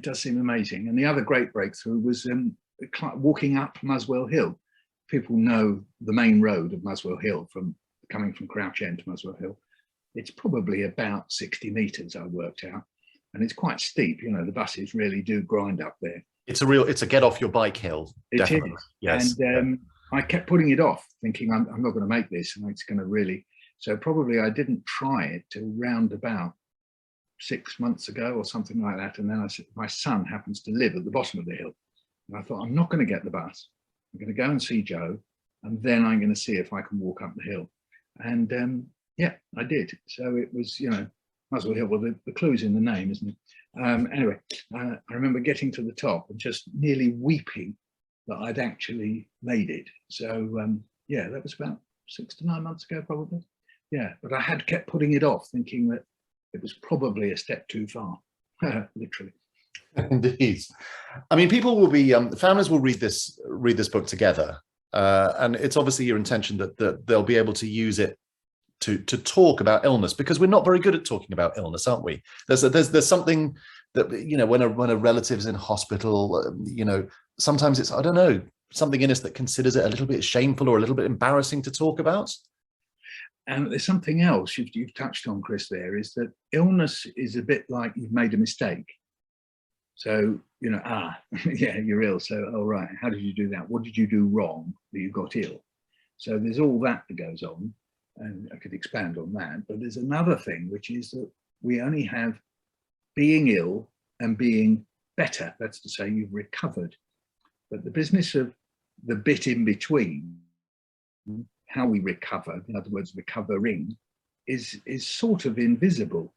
does seem amazing. And the other great breakthrough was walking up Muswell Hill. People know the main road of Muswell Hill coming from Crouch End to Muswell Hill. It's probably about 60 meters, I worked out. And it's quite steep, you know, the buses really do grind up there. It's a get off your bike hill. Definitely. Yes. And I kept putting it off, thinking I'm not going to make this, and it's going to really. So probably I didn't try it till round about 6 months ago or something like that. And then my son happens to live at the bottom of the hill, and I thought, I'm not going to get the bus. I'm going to go and see Joe, and then I'm going to see if I can walk up the hill. And yeah, I did. So it was, you know, Muswell Hill. Well, the clue's in the name, isn't it? Anyway, I remember getting to the top and just nearly weeping that I'd actually made it. So yeah, that was about 6 to 9 months ago, probably. Yeah, but I had kept putting it off, thinking that it was probably a step too far, literally. Indeed. I mean, people will be, families will read this book together, and it's obviously your intention that they'll be able to use it to talk about illness, because we're not very good at talking about illness, aren't we? There's something that, you know, when a relative's in hospital, you know, sometimes it's, I don't know, something in us that considers it a little bit shameful or a little bit embarrassing to talk about. And there's something else you've touched on, Chris, there is that illness is a bit like you've made a mistake. So, you know, yeah, you're ill. So, all right, how did you do that? What did you do wrong that you got ill? So there's all that goes on. And I could expand on that, but there's another thing, which is that we only have being ill and being better. That's to say you've recovered. But the business of the bit in between, how we recover, in other words, recovering, is sort of invisible.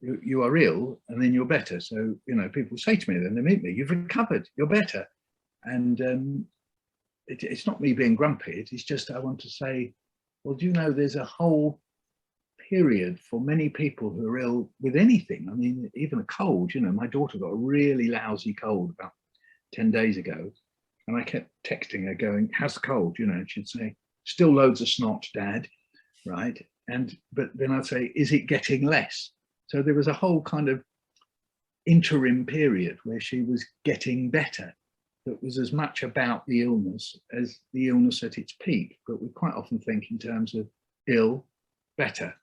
you are ill and then you're better. So, you know, people say to me, then they meet me, you've recovered, you're better. And it's not me being grumpy. It's just, I want to say, well, do you know, there's a whole period for many people who are ill with anything. I mean, even a cold, you know, my daughter got a really lousy cold about 10 days ago. And I kept texting her going, how's the cold? You know, and she'd say, still loads of snot, Dad, right? But then I'd say, is it getting less? So there was a whole kind of interim period where she was getting better. That was as much about the illness as the illness at its peak. But we quite often think in terms of ill, better.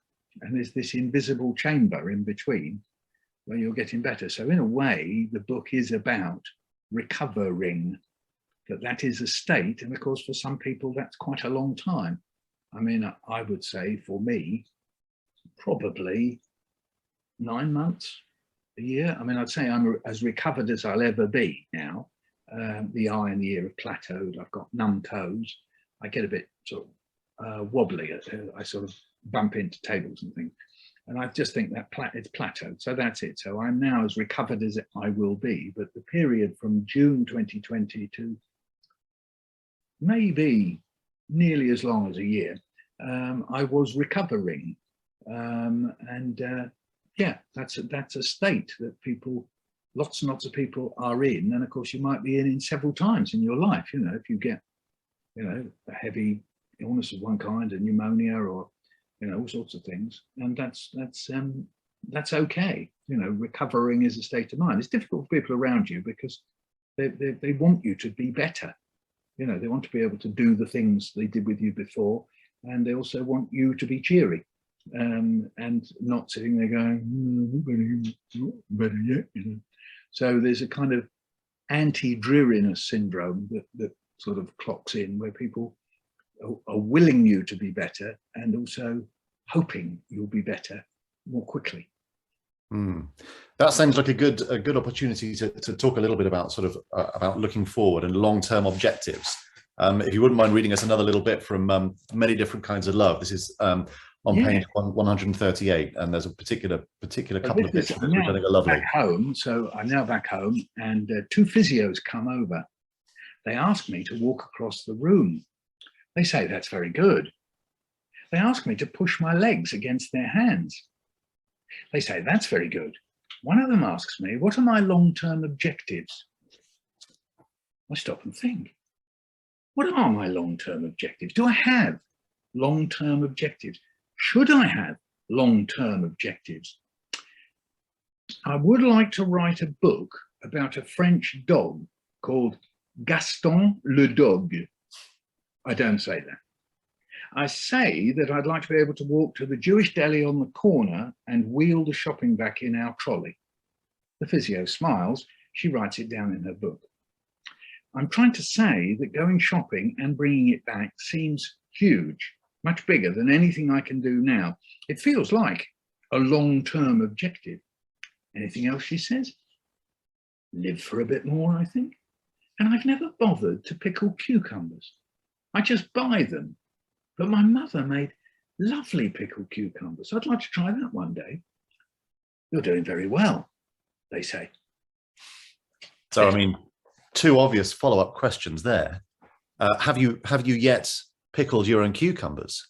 And there's this invisible chamber in between where you're getting better. So in a way, the book is about recovering. That is a state, and of course for some people that's quite a long time. I mean, I would say for me probably 9 months, a year. I mean, I'd say I'm as recovered as I'll ever be now. The eye and the ear have plateaued. I've got numb toes. I get a bit sort of wobbly. I sort of bump into tables and things, and I just think that it's plateaued. So that's it. So I'm now as recovered as I will be. But the period from June 2020 to maybe nearly as long as a year, I was recovering, yeah, that's a state that people, lots and lots of people are in, and of course you might be in several times in your life. You know, if you get, you know, a heavy illness of one kind, a pneumonia, or you know, all sorts of things, and that's okay. You know, recovering is a state of mind. It's difficult for people around you because they want you to be better. You know, they want to be able to do the things they did with you before, and they also want you to be cheery, and not sitting there going, better yet, you know. So there's a kind of anti-dreariness syndrome that sort of clocks in, where people are willing you to be better and also hoping you'll be better more quickly. That sounds like a good opportunity to talk a little bit about sort of about looking forward and long-term objectives. If you wouldn't mind reading us another little bit from Many Different Kinds of Love. This is on page 138, and there's a particular couple of pictures which I think are lovely. Back home, so I'm now back home, and two physios come over. They ask me to walk across the room. They say, that's very good. They ask me to push my legs against their hands. They say, that's very good. One of them asks me, what are my long-term objectives? I stop and think, what are my long-term objectives? Do I have long-term objectives? Should I have long-term objectives? I would like to write a book about a French dog called Gaston le Dog. I don't say that. I say that I'd like to be able to walk to the Jewish deli on the corner and wheel the shopping back in our trolley. The physio smiles. She writes it down in her book. I'm trying to say that going shopping and bringing it back seems huge, much bigger than anything I can do now. It feels like a long-term objective. Anything else, she says? Live for a bit more, I think. And I've never bothered to pickle cucumbers. I just buy them. But my mother made lovely pickled cucumbers. I'd like to try that one day. You're doing very well, they say. So, I mean, two obvious follow-up questions there. Have you yet pickled your own cucumbers?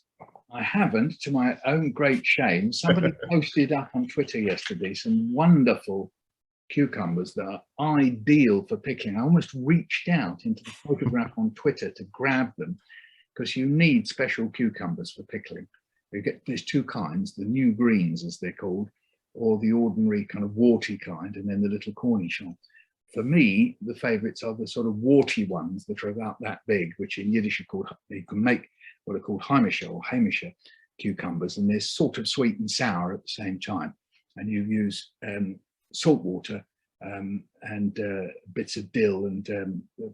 I haven't, to my own great shame. Somebody posted up on Twitter yesterday some wonderful cucumbers that are ideal for pickling. I almost reached out into the photograph on Twitter to grab them, because you need special cucumbers for pickling. There's two kinds, the new greens as they're called, or the ordinary kind of warty kind, and then the little cornichon. For me, the favourites are the sort of warty ones that are about that big, which in Yiddish are called, you can make what are called heimische or heimische cucumbers, and they're sort of sweet and sour at the same time. And you use salt water and bits of dill and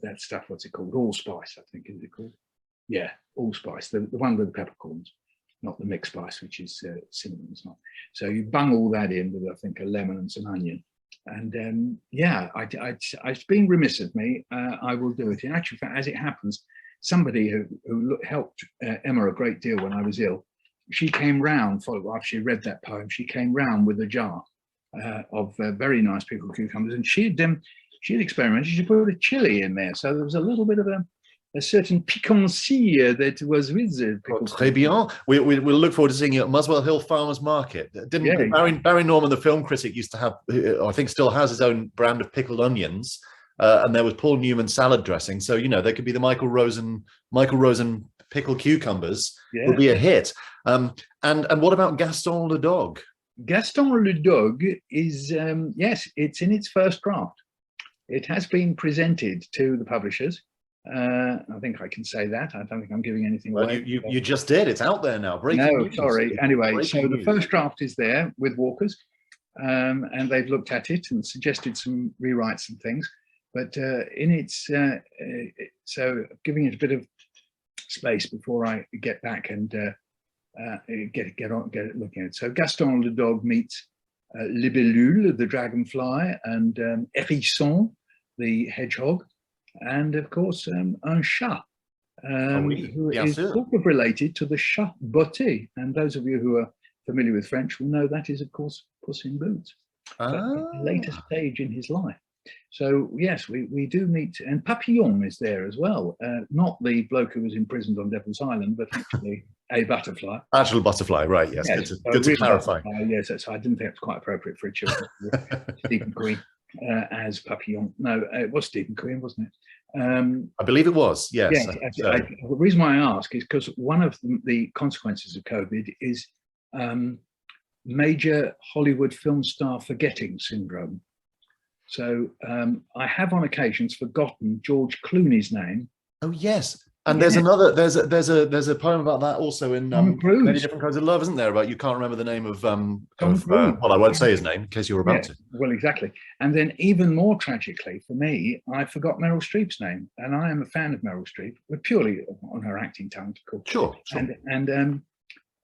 that stuff, what's it called? Allspice, I think, is it called? Yeah, allspice, the one with the peppercorns, not the mixed spice, which is cinnamon. It's not. So you bung all that in with, I think, a lemon and some onion. And yeah, it's been remiss of me. I will do it. In actual fact, as it happens, somebody who helped Emma a great deal when I was ill, she came round, after she read that poem, she came round with a jar of very nice pickled cucumbers, and she'd experimented. She put a chili in there, so there was a little bit of a certain piquancy that was with the pickled. Très bien. We'll look forward to seeing you at Muswell Hill Farmers Market. Didn't Barry Norman, the film critic, used to have, I think still has, his own brand of pickled onions, and there was Paul Newman salad dressing. So, you know, there could be the Michael Rosen pickled cucumbers. Would be a hit. And what about Gaston le Dog? Gaston le Dog is, yes, it's in its first draft. It has been presented to the publishers. I think I can say that. I don't think I'm giving anything away. You just did. It's out there now. Breaking news. Sorry. Anyway, so the first draft is there with Walkers, and they've looked at it and suggested some rewrites and things. But in its, so giving it a bit of space before I get back and get it looking at it. So Gaston le Dog meets Libellule, the dragonfly, and Hérisson, the hedgehog, and of course un chat, who is sort of related to the chat botté. And those of you who are familiar with French will know that is, of course, Puss in Boots, but at a later stage in his life. So yes, we do meet, and Papillon is there as well, not the bloke who was imprisoned on Devil's Island, but actually a butterfly. Actual butterfly, right? Yes, good to clarify. Yes, so I didn't think it's quite appropriate for a children. Stephen Queen as Papillon. No, it was Stephen Queen, wasn't it? I believe it was. Yes. The reason why I ask is because one of the consequences of COVID is major Hollywood film star forgetting syndrome. So I have on occasions forgotten George Clooney's name. Oh yes, and there's another. There's a poem about that also in Many Different Kinds of Love, isn't there? About you can't remember the name of well, I won't say his name in case you're about to. Well, exactly. And then even more tragically for me, I forgot Meryl Streep's name, and I am a fan of Meryl Streep, but purely on her acting talent, of course. Sure.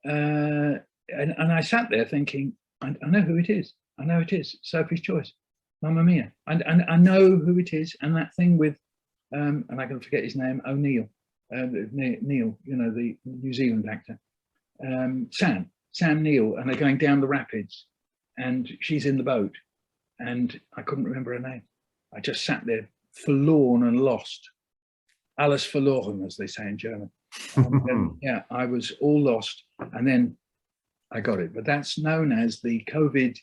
And I sat there thinking, I know who it is. I know it is Sophie's Choice. Mamma Mia, and I know who it is, and that thing with, and I can forget his name, O'Neill, Neil, you know, the New Zealand actor, Sam Neill, and they're going down the rapids, and she's in the boat, and I couldn't remember her name. I just sat there forlorn and lost, alles verloren, as they say in German. And, yeah, I was all lost, and then I got it. But that's known as the COVID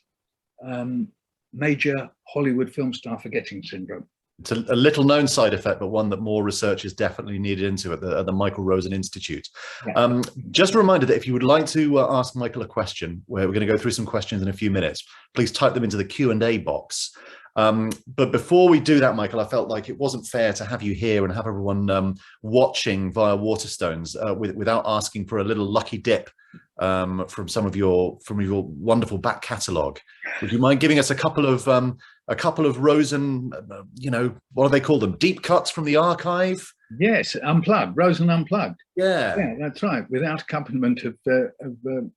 major Hollywood film star forgetting syndrome. It's a little known side effect, but one that more research is definitely needed into at the Michael Rosen Institute. Yeah. Just a reminder that if you would like to ask Michael a question, we're going to go through some questions in a few minutes, please type them into the Q&A box. But before we do that, Michael, I felt like it wasn't fair to have you here and have everyone watching via Waterstones without asking for a little lucky dip from some of your wonderful back catalogue. Would you mind giving us a couple of Rosen, you know, what do they call them? Deep cuts from the archive? Yes, unplugged, Rosen unplugged. Yeah, that's right, without accompaniment of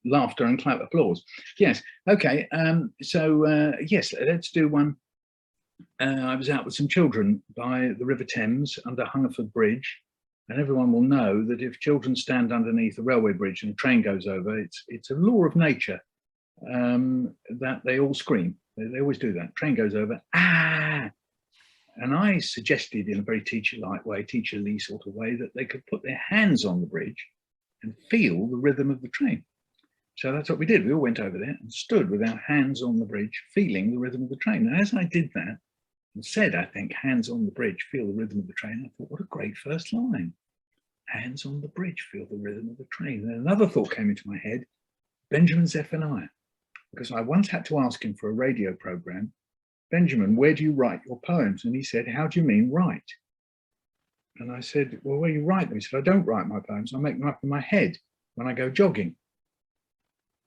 laughter and clap applause. Yes, okay. Yes, let's do one. I was out with some children by the River Thames under Hungerford Bridge, and everyone will know that if children stand underneath a railway bridge and a train goes over, it's a law of nature that they all scream. They always do that. Train goes over, ah! And I suggested in a very teacherly sort of way, that they could put their hands on the bridge and feel the rhythm of the train. So that's what we did. We all went over there and stood with our hands on the bridge, feeling the rhythm of the train. And as I did that and said, I think, hands on the bridge, feel the rhythm of the train, I thought, what a great first line. Hands on the bridge, feel the rhythm of the train. And another thought came into my head, Benjamin Zephaniah, because I once had to ask him for a radio program, Benjamin, where do you write your poems? And he said, how do you mean write? And I said, well, where do you write them? He said, I don't write my poems. I make them up in my head when I go jogging.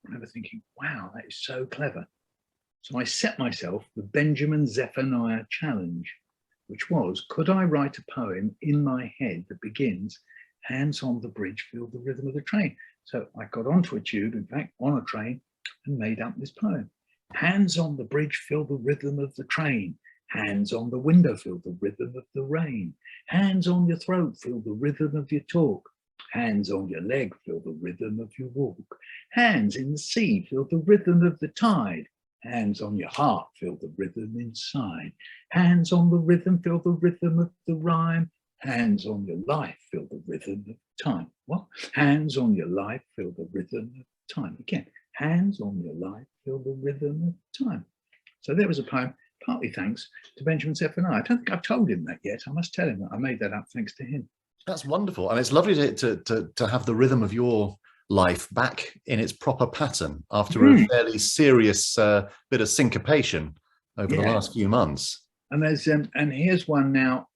I remember thinking, wow, that is so clever. So I set myself the Benjamin Zephaniah challenge, which was, could I write a poem in my head that begins, hands on the bridge, feel the rhythm of the train? So I got onto a tube, in fact, on a train, and made up this poem. Hands on the bridge, feel the rhythm of the train. Hands on the window, feel the rhythm of the rain. Hands on your throat, feel the rhythm of your talk. Hands on your leg, feel the rhythm of your walk. Hands in the sea, feel the rhythm of the tide. Hands on your heart, feel the rhythm inside. Hands on the rhythm, feel the rhythm of the rhyme. Hands on your life, feel the rhythm of time. What? Hands on your life, feel the rhythm of time. Again, hands on your life, feel the rhythm of time. So there was a poem, partly thanks to Benjamin Zephaniah. I don't think I've told him that yet. I must tell him that I made that up thanks to him. That's wonderful. And it's lovely to have the rhythm of your life back in its proper pattern after a fairly serious bit of syncopation over the last few months. And there's and here's one now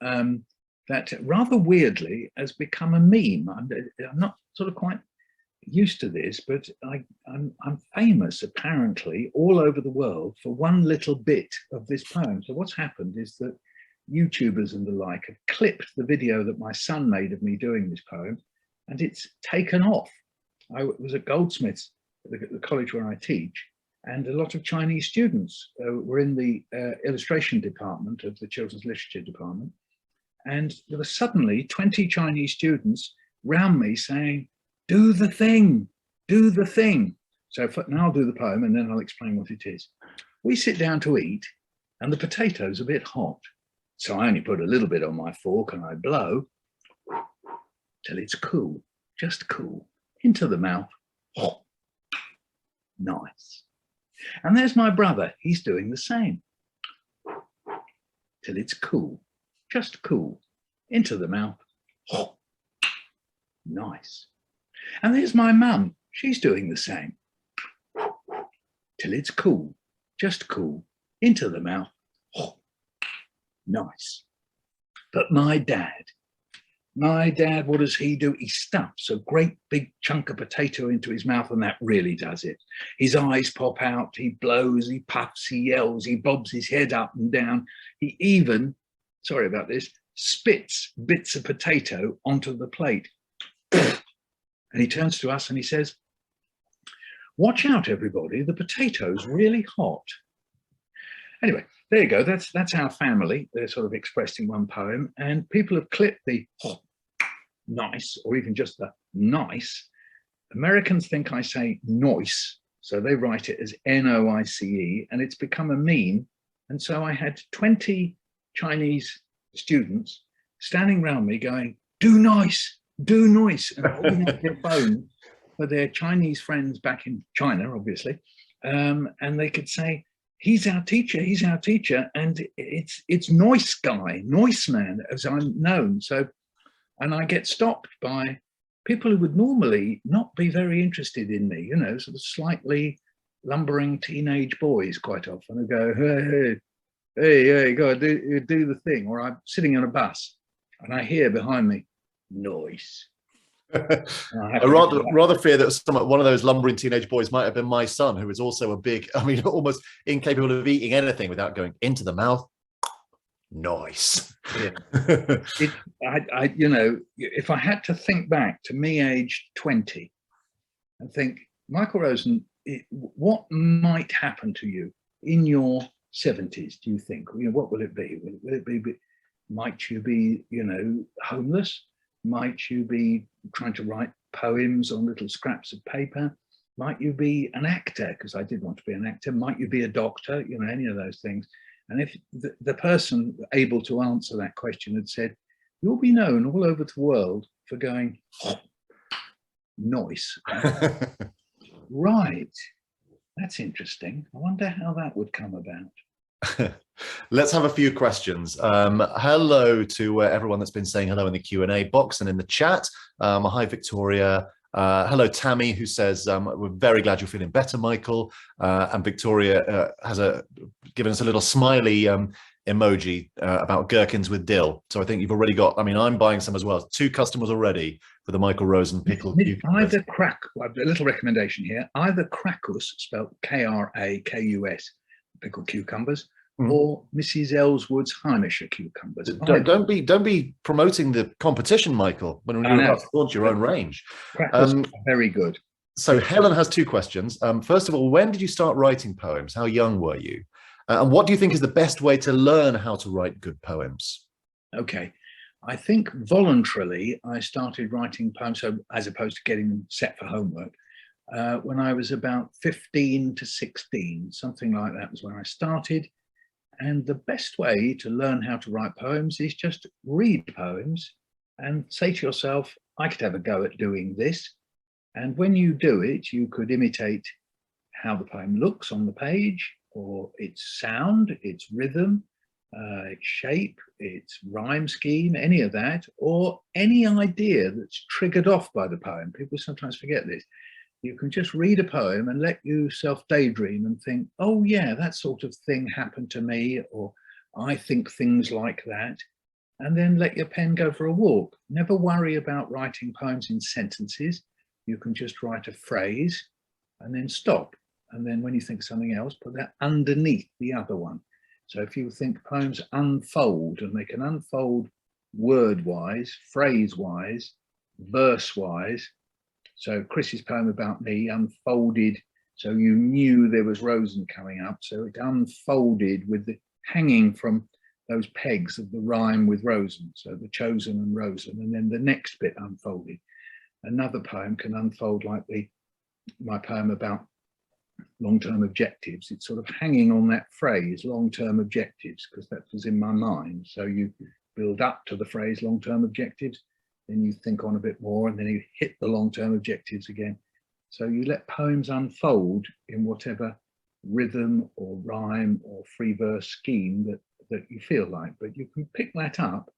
that rather weirdly has become a meme. I'm not sort of quite used to this, but I'm famous apparently all over the world for one little bit of this poem. So what's happened is that YouTubers and the like have clipped the video that my son made of me doing this poem, and it's taken off. I was at Goldsmiths, the college where I teach, and a lot of Chinese students were in the illustration department of the children's literature department. And there were suddenly 20 Chinese students round me saying, do the thing, do the thing. So now I'll do the poem and then I'll explain what it is. We sit down to eat and the potato's a bit hot. So I only put a little bit on my fork and I blow till it's cool, just cool, into the mouth. Oh, nice. And there's my brother, he's doing the same. Till it's cool, just cool, into the mouth. Oh, nice. And there's my mum, she's doing the same. Till it's cool, just cool, into the mouth. Oh, nice. But my dad, what does he do? He stuffs a great big chunk of potato into his mouth, and that really does it. His eyes pop out, he blows, he puffs, he yells, he bobs his head up and down. He even, sorry about this, spits bits of potato onto the plate. And he turns to us and he says, watch out, everybody, the potato's really hot. Anyway, there you go. That's our family. They're sort of expressed in one poem, and people have clipped the oh, nice, or even just the nice. Americans think I say noise, so they write it as N-O-I-C-E, and it's become a meme. And so I had 20 Chinese students standing around me going, do nice, and holding up their phone for their Chinese friends back in China, obviously, and they could say, he's our teacher, and it's Noise Guy, Noise Man, as I'm known. So, and I get stopped by people who would normally not be very interested in me, you know, sort of slightly lumbering teenage boys quite often, who go, hey, go do the thing. Or I'm sitting on a bus and I hear behind me, noise. I rather fear that one of those lumbering teenage boys might have been my son, who is also a big, almost incapable of eating anything without going into the mouth. Noise. Yeah. If I had to think back to me aged 20 and think, Michael Rosen, what might happen to you in your 70s, do you think? What will it be? Will it be, might you be, homeless? Might you be trying to write poems on little scraps of paper? Might you be an actor? Because I did want to be an actor. Might you be a doctor? Any of those things. And if the person able to answer that question had said, you'll be known all over the world for going, oh, noise. Right. That's interesting. I wonder how that would come about. Let's have a few questions. Hello to everyone that's been saying hello in the Q&A box and in the chat. Hi, Victoria. Hello, Tammy, who says, we're very glad you're feeling better, Michael. And Victoria has given us a little smiley emoji about gherkins with dill. So I think you've already got, I'm buying some as well. 2 customers already for the Michael Rosen pickled cucumbers. Either a little recommendation here, either Krakus, spelled K-R-A-K-U-S, pickled cucumbers, or Mrs. Ellswood's Heimischer cucumbers. Don't be promoting the competition, Michael, when you're about to launch your own range. Very good. So Helen has 2 questions. First of all, when did you start writing poems? How young were you? And what do you think is the best way to learn how to write good poems? Okay. I think voluntarily I started writing poems, so as opposed to getting them set for homework. when I was about 15 to 16, something like that was when I started. And the best way to learn how to write poems is just read poems and say to yourself, I could have a go at doing this. And when you do it, you could imitate how the poem looks on the page, or its sound, its rhythm, its shape, its rhyme scheme, any of that, or any idea that's triggered off by the poem. People sometimes forget this. You can just read a poem and let yourself daydream and think, oh yeah, that sort of thing happened to me, or I think things like that, and then let your pen go for a walk. Never worry about writing poems in sentences. You can just write a phrase and then stop. And then when you think something else, put that underneath the other one. So if you think poems unfold, and they can unfold word-wise, phrase-wise, verse-wise. So Chris's poem about me unfolded, so you knew there was Rosen coming up. So it unfolded with the hanging from those pegs of the rhyme with Rosen. So the chosen and Rosen, and then the next bit unfolded. Another poem can unfold like my poem about long-term objectives. It's sort of hanging on that phrase, long-term objectives, because that was in my mind. So you build up to the phrase long-term objectives, then you think on a bit more, and then you hit the long-term objectives again. So you let poems unfold in whatever rhythm or rhyme or free verse scheme that you feel like, but you can pick that up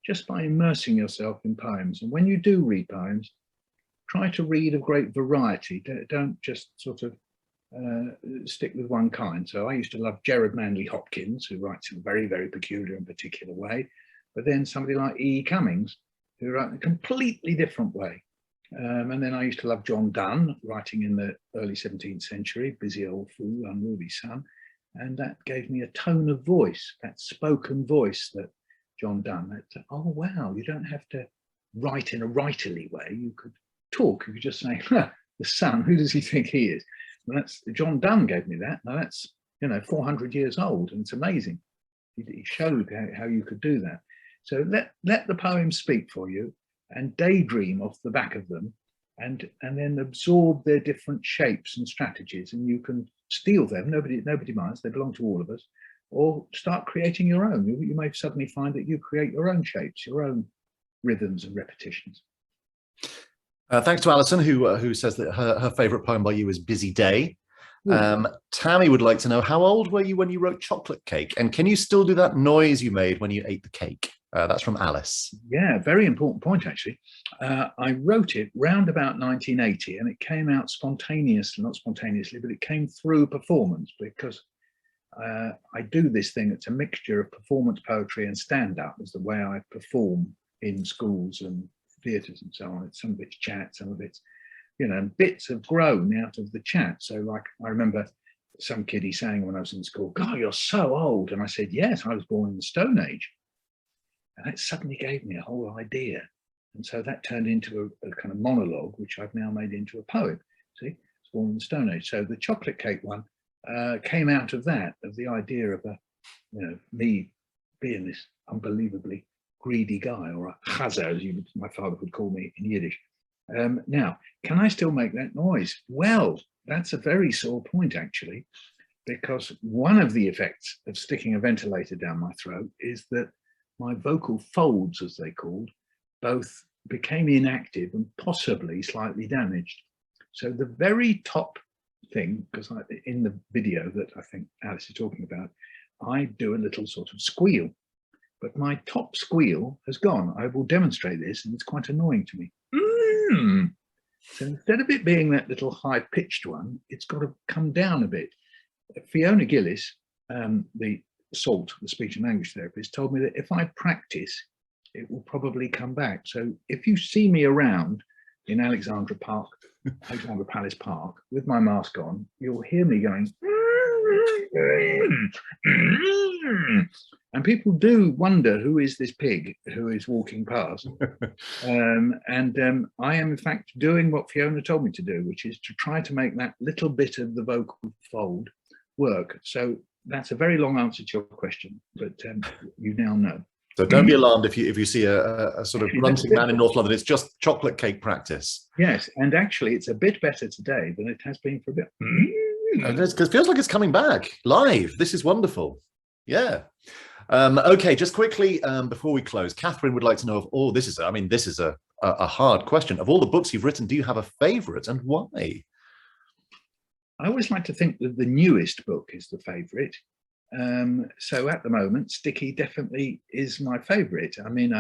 just by immersing yourself in poems. And when you do read poems, try to read a great variety. Don't just sort of stick with one kind. So I used to love Gerard Manley Hopkins, who writes in a very, very peculiar and particular way. But then somebody like E. Cummings, who wrote in a completely different way. And then I used to love John Donne, writing in the early 17th century, Busy Old Fool, Unruly Sun. And that gave me a tone of voice, that spoken voice that John Donne, that, oh, wow, you don't have to write in a writerly way. You could talk, you could just say, huh, the sun, who does he think he is? And that's, John Donne gave me that. Now that's, 400 years old, and it's amazing. He showed how you could do that. So let the poems speak for you, and daydream off the back of them, and then absorb their different shapes and strategies, and you can steal them. Nobody minds, they belong to all of us. Or start creating your own. You may suddenly find that you create your own shapes, your own rhythms and repetitions. Thanks to Alison, who says that her favourite poem by you is Busy Day. Tammy would like to know, how old were you when you wrote Chocolate Cake? And can you still do that noise you made when you ate the cake? That's from Alice. Yeah, very important point, actually. I wrote it round about 1980, and it came out spontaneously, not spontaneously, but it came through performance, because I do this thing. It's a mixture of performance poetry and stand-up, is the way I perform in schools and theatres and so on. Some of it's chat, some of it's, bits have grown out of the chat. So like, I remember some kiddie saying when I was in school, God, you're so old. And I said, yes, I was born in the Stone Age. And that suddenly gave me a whole idea. And so that turned into a kind of monologue, which I've now made into a poem. See, it's born in the Stone Age. So the Chocolate Cake one came out of that, of the idea of me being this unbelievably greedy guy, or a chazer, as my father would call me in Yiddish. Now, can I still make that noise? Well, that's a very sore point, actually, because one of the effects of sticking a ventilator down my throat is that my vocal folds, as they called, both became inactive and possibly slightly damaged. So the very top thing, because in the video that I think Alice is talking about, I do a little sort of squeal, but my top squeal has gone. I will demonstrate this, and it's quite annoying to me. So instead of it being that little high-pitched one, it's got to come down a bit. Fiona Gillis, the speech and language therapist, told me that if I practice, it will probably come back. So if you see me around in Alexandra Palace Park with my mask on, you'll hear me going, and people do wonder, who is this pig who is walking past? I am in fact doing what Fiona told me to do, which is to try to make that little bit of the vocal fold work. So that's a very long answer to your question, but you now know. So don't be alarmed if you see a sort of grunting man in North London. It's just chocolate cake practice. Yes, and actually it's a bit better today than it has been for a bit. Because it feels like it's coming back live. This is wonderful. Yeah. Okay, just quickly before we close, Catherine would like to know if this is a hard question. Of all the books you've written, do you have a favorite and why? I always like to think that the newest book is the favorite. So at the moment, Sticky definitely is my favorite. I mean,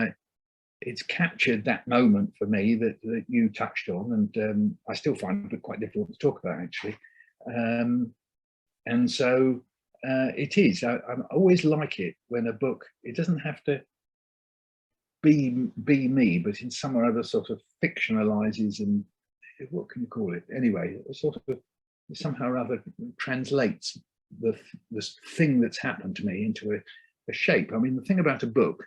it's captured that moment for me that you touched on, and I still find it quite difficult to talk about, actually. And so it is. I always like it when a book, it doesn't have to be me, but in some or other sort of fictionalizes, and what can you call it? Anyway, sort of somehow or other translates the thing that's happened to me into a shape. I mean, the thing about a book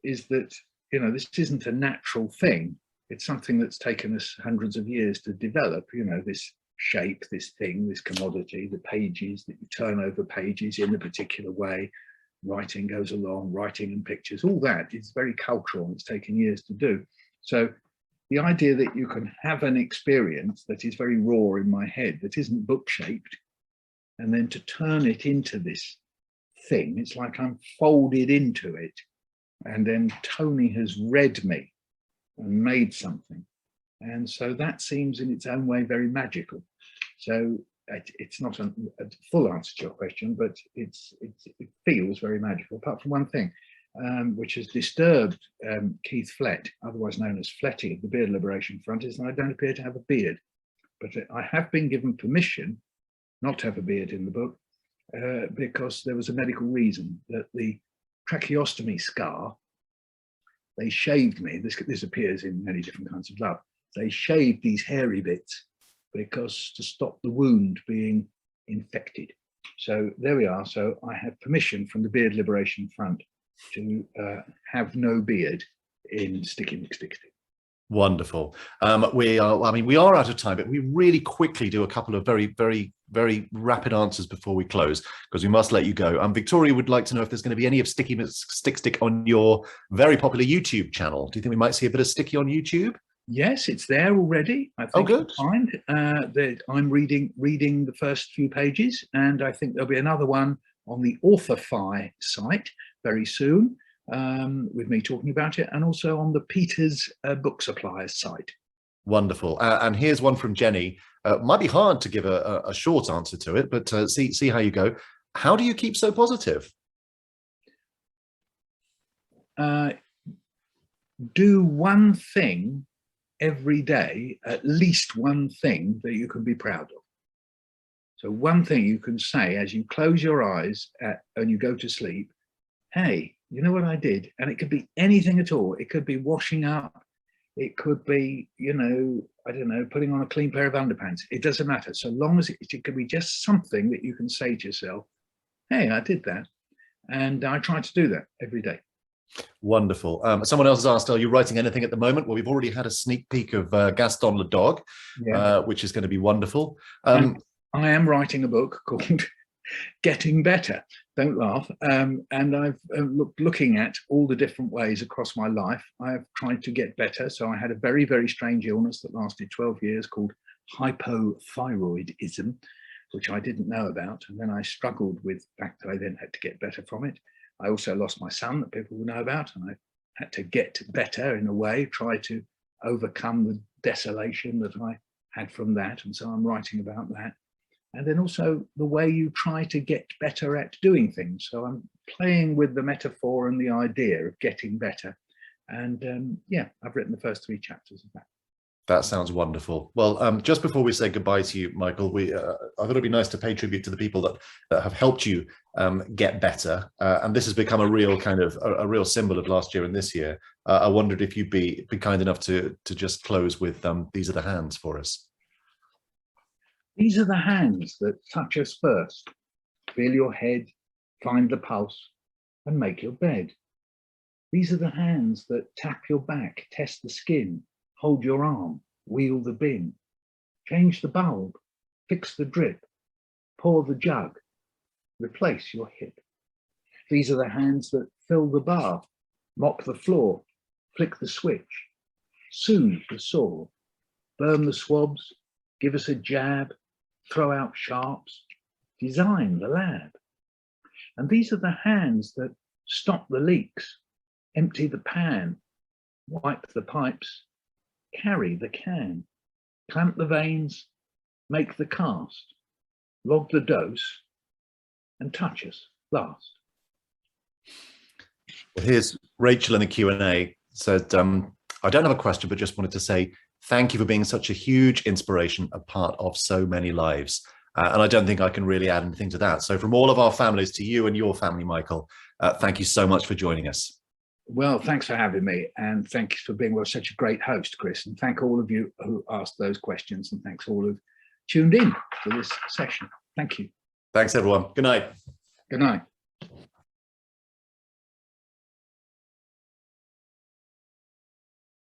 is that, you know, this isn't a natural thing. It's something that's taken us hundreds of years to develop, you know, this shape, this thing, this commodity, the pages, that you turn over pages in a particular way, writing goes along, writing and pictures, all that is very cultural and it's taken years to do. So the idea that you can have an experience that is very raw in my head, that isn't book shaped, and then to turn it into this thing, it's like I'm folded into it. And then Tony has read me and made something. And so that seems in its own way very magical. So it's not a full answer to your question, but it feels very magical, apart from one thing, which has disturbed Keith Flett, otherwise known as Fletty of the Beard Liberation Front, is that I don't appear to have a beard. But I have been given permission not to have a beard in the book because there was a medical reason, that the tracheostomy scar, they shaved me. This appears in many different kinds of love. They shaved these hairy bits because to stop the wound being infected. So there we are. So I have permission from the Beard Liberation Front to have no beard in Sticky McStickstick. Wonderful. We are out of time, but we really quickly do a couple of very, very, very rapid answers before we close, because we must let you go. Victoria would like to know if there's going to be any of Sticky McStickstick on your very popular YouTube channel. Do you think we might see a bit of Sticky on YouTube? Yes, it's there already. I think good. you'll find that I'm reading the first few pages, and I think there'll be another one on the Authorify site very soon, with me talking about it, and also on the Peters Book Suppliers site. Wonderful. And here's one from Jenny. Might be hard to give a short answer to it, but see how you go. How do you keep so positive? Do one thing every day, at least one thing that you can be proud of. So one thing you can say as you close your eyes and you go to sleep, hey, you know what I did? And it could be anything at all. It could be washing up. It could be, you know, I don't know, putting on a clean pair of underpants. It doesn't matter. So long as it could be just something that you can say to yourself, hey, I did that. And I try to do that every day. Wonderful. Someone else has asked, are you writing anything at the moment? Well, we've already had a sneak peek of Gaston Le Dog, which is going to be wonderful. I am writing a book called Getting Better. Don't laugh. And I've looking at all the different ways across my life. I've tried to get better. So I had a very, very strange illness that lasted 12 years called hypothyroidism, which I didn't know about. And then I struggled with the fact that I then had to get better from it. I also lost my son that people will know about, and I had to get better in a way, try to overcome the desolation that I had from that. And so I'm writing about that. And then also the way you try to get better at doing things. So I'm playing with the metaphor and the idea of getting better. And yeah, I've written the first 3 chapters of that. That sounds wonderful. Well, just before we say goodbye to you, Michael, I thought it'd be nice to pay tribute to the people that have helped you get better. And this has become a real kind of a real symbol of last year and this year. I wondered if you'd be kind enough to just close with these are the hands for us. These are the hands that touch us first. Feel your head, find the pulse, and make your bed. These are the hands that tap your back, test the skin, hold your arm, wheel the bin, change the bulb, fix the drip, pour the jug, replace your hip. These are the hands that fill the bar, mop the floor, flick the switch, soothe the sore, burn the swabs, give us a jab, throw out sharps, design the lab. And these are the hands that stop the leaks, empty the pan, wipe the pipes, carry the can, clamp the veins, make the cast, log the dose, and touch us last. Well, here's Rachel in the Q&A said, I don't have a question, but just wanted to say thank you for being such a huge inspiration, a part of so many lives. And I don't think I can really add anything to that. So from all of our families to you and your family, Michael, thank you so much for joining us. Well, thanks for having me, and thanks for being such a great host, Chris. And thank all of you who asked those questions, and thanks all who tuned in for this session. Thank you. Thanks, everyone. Good night. Good night.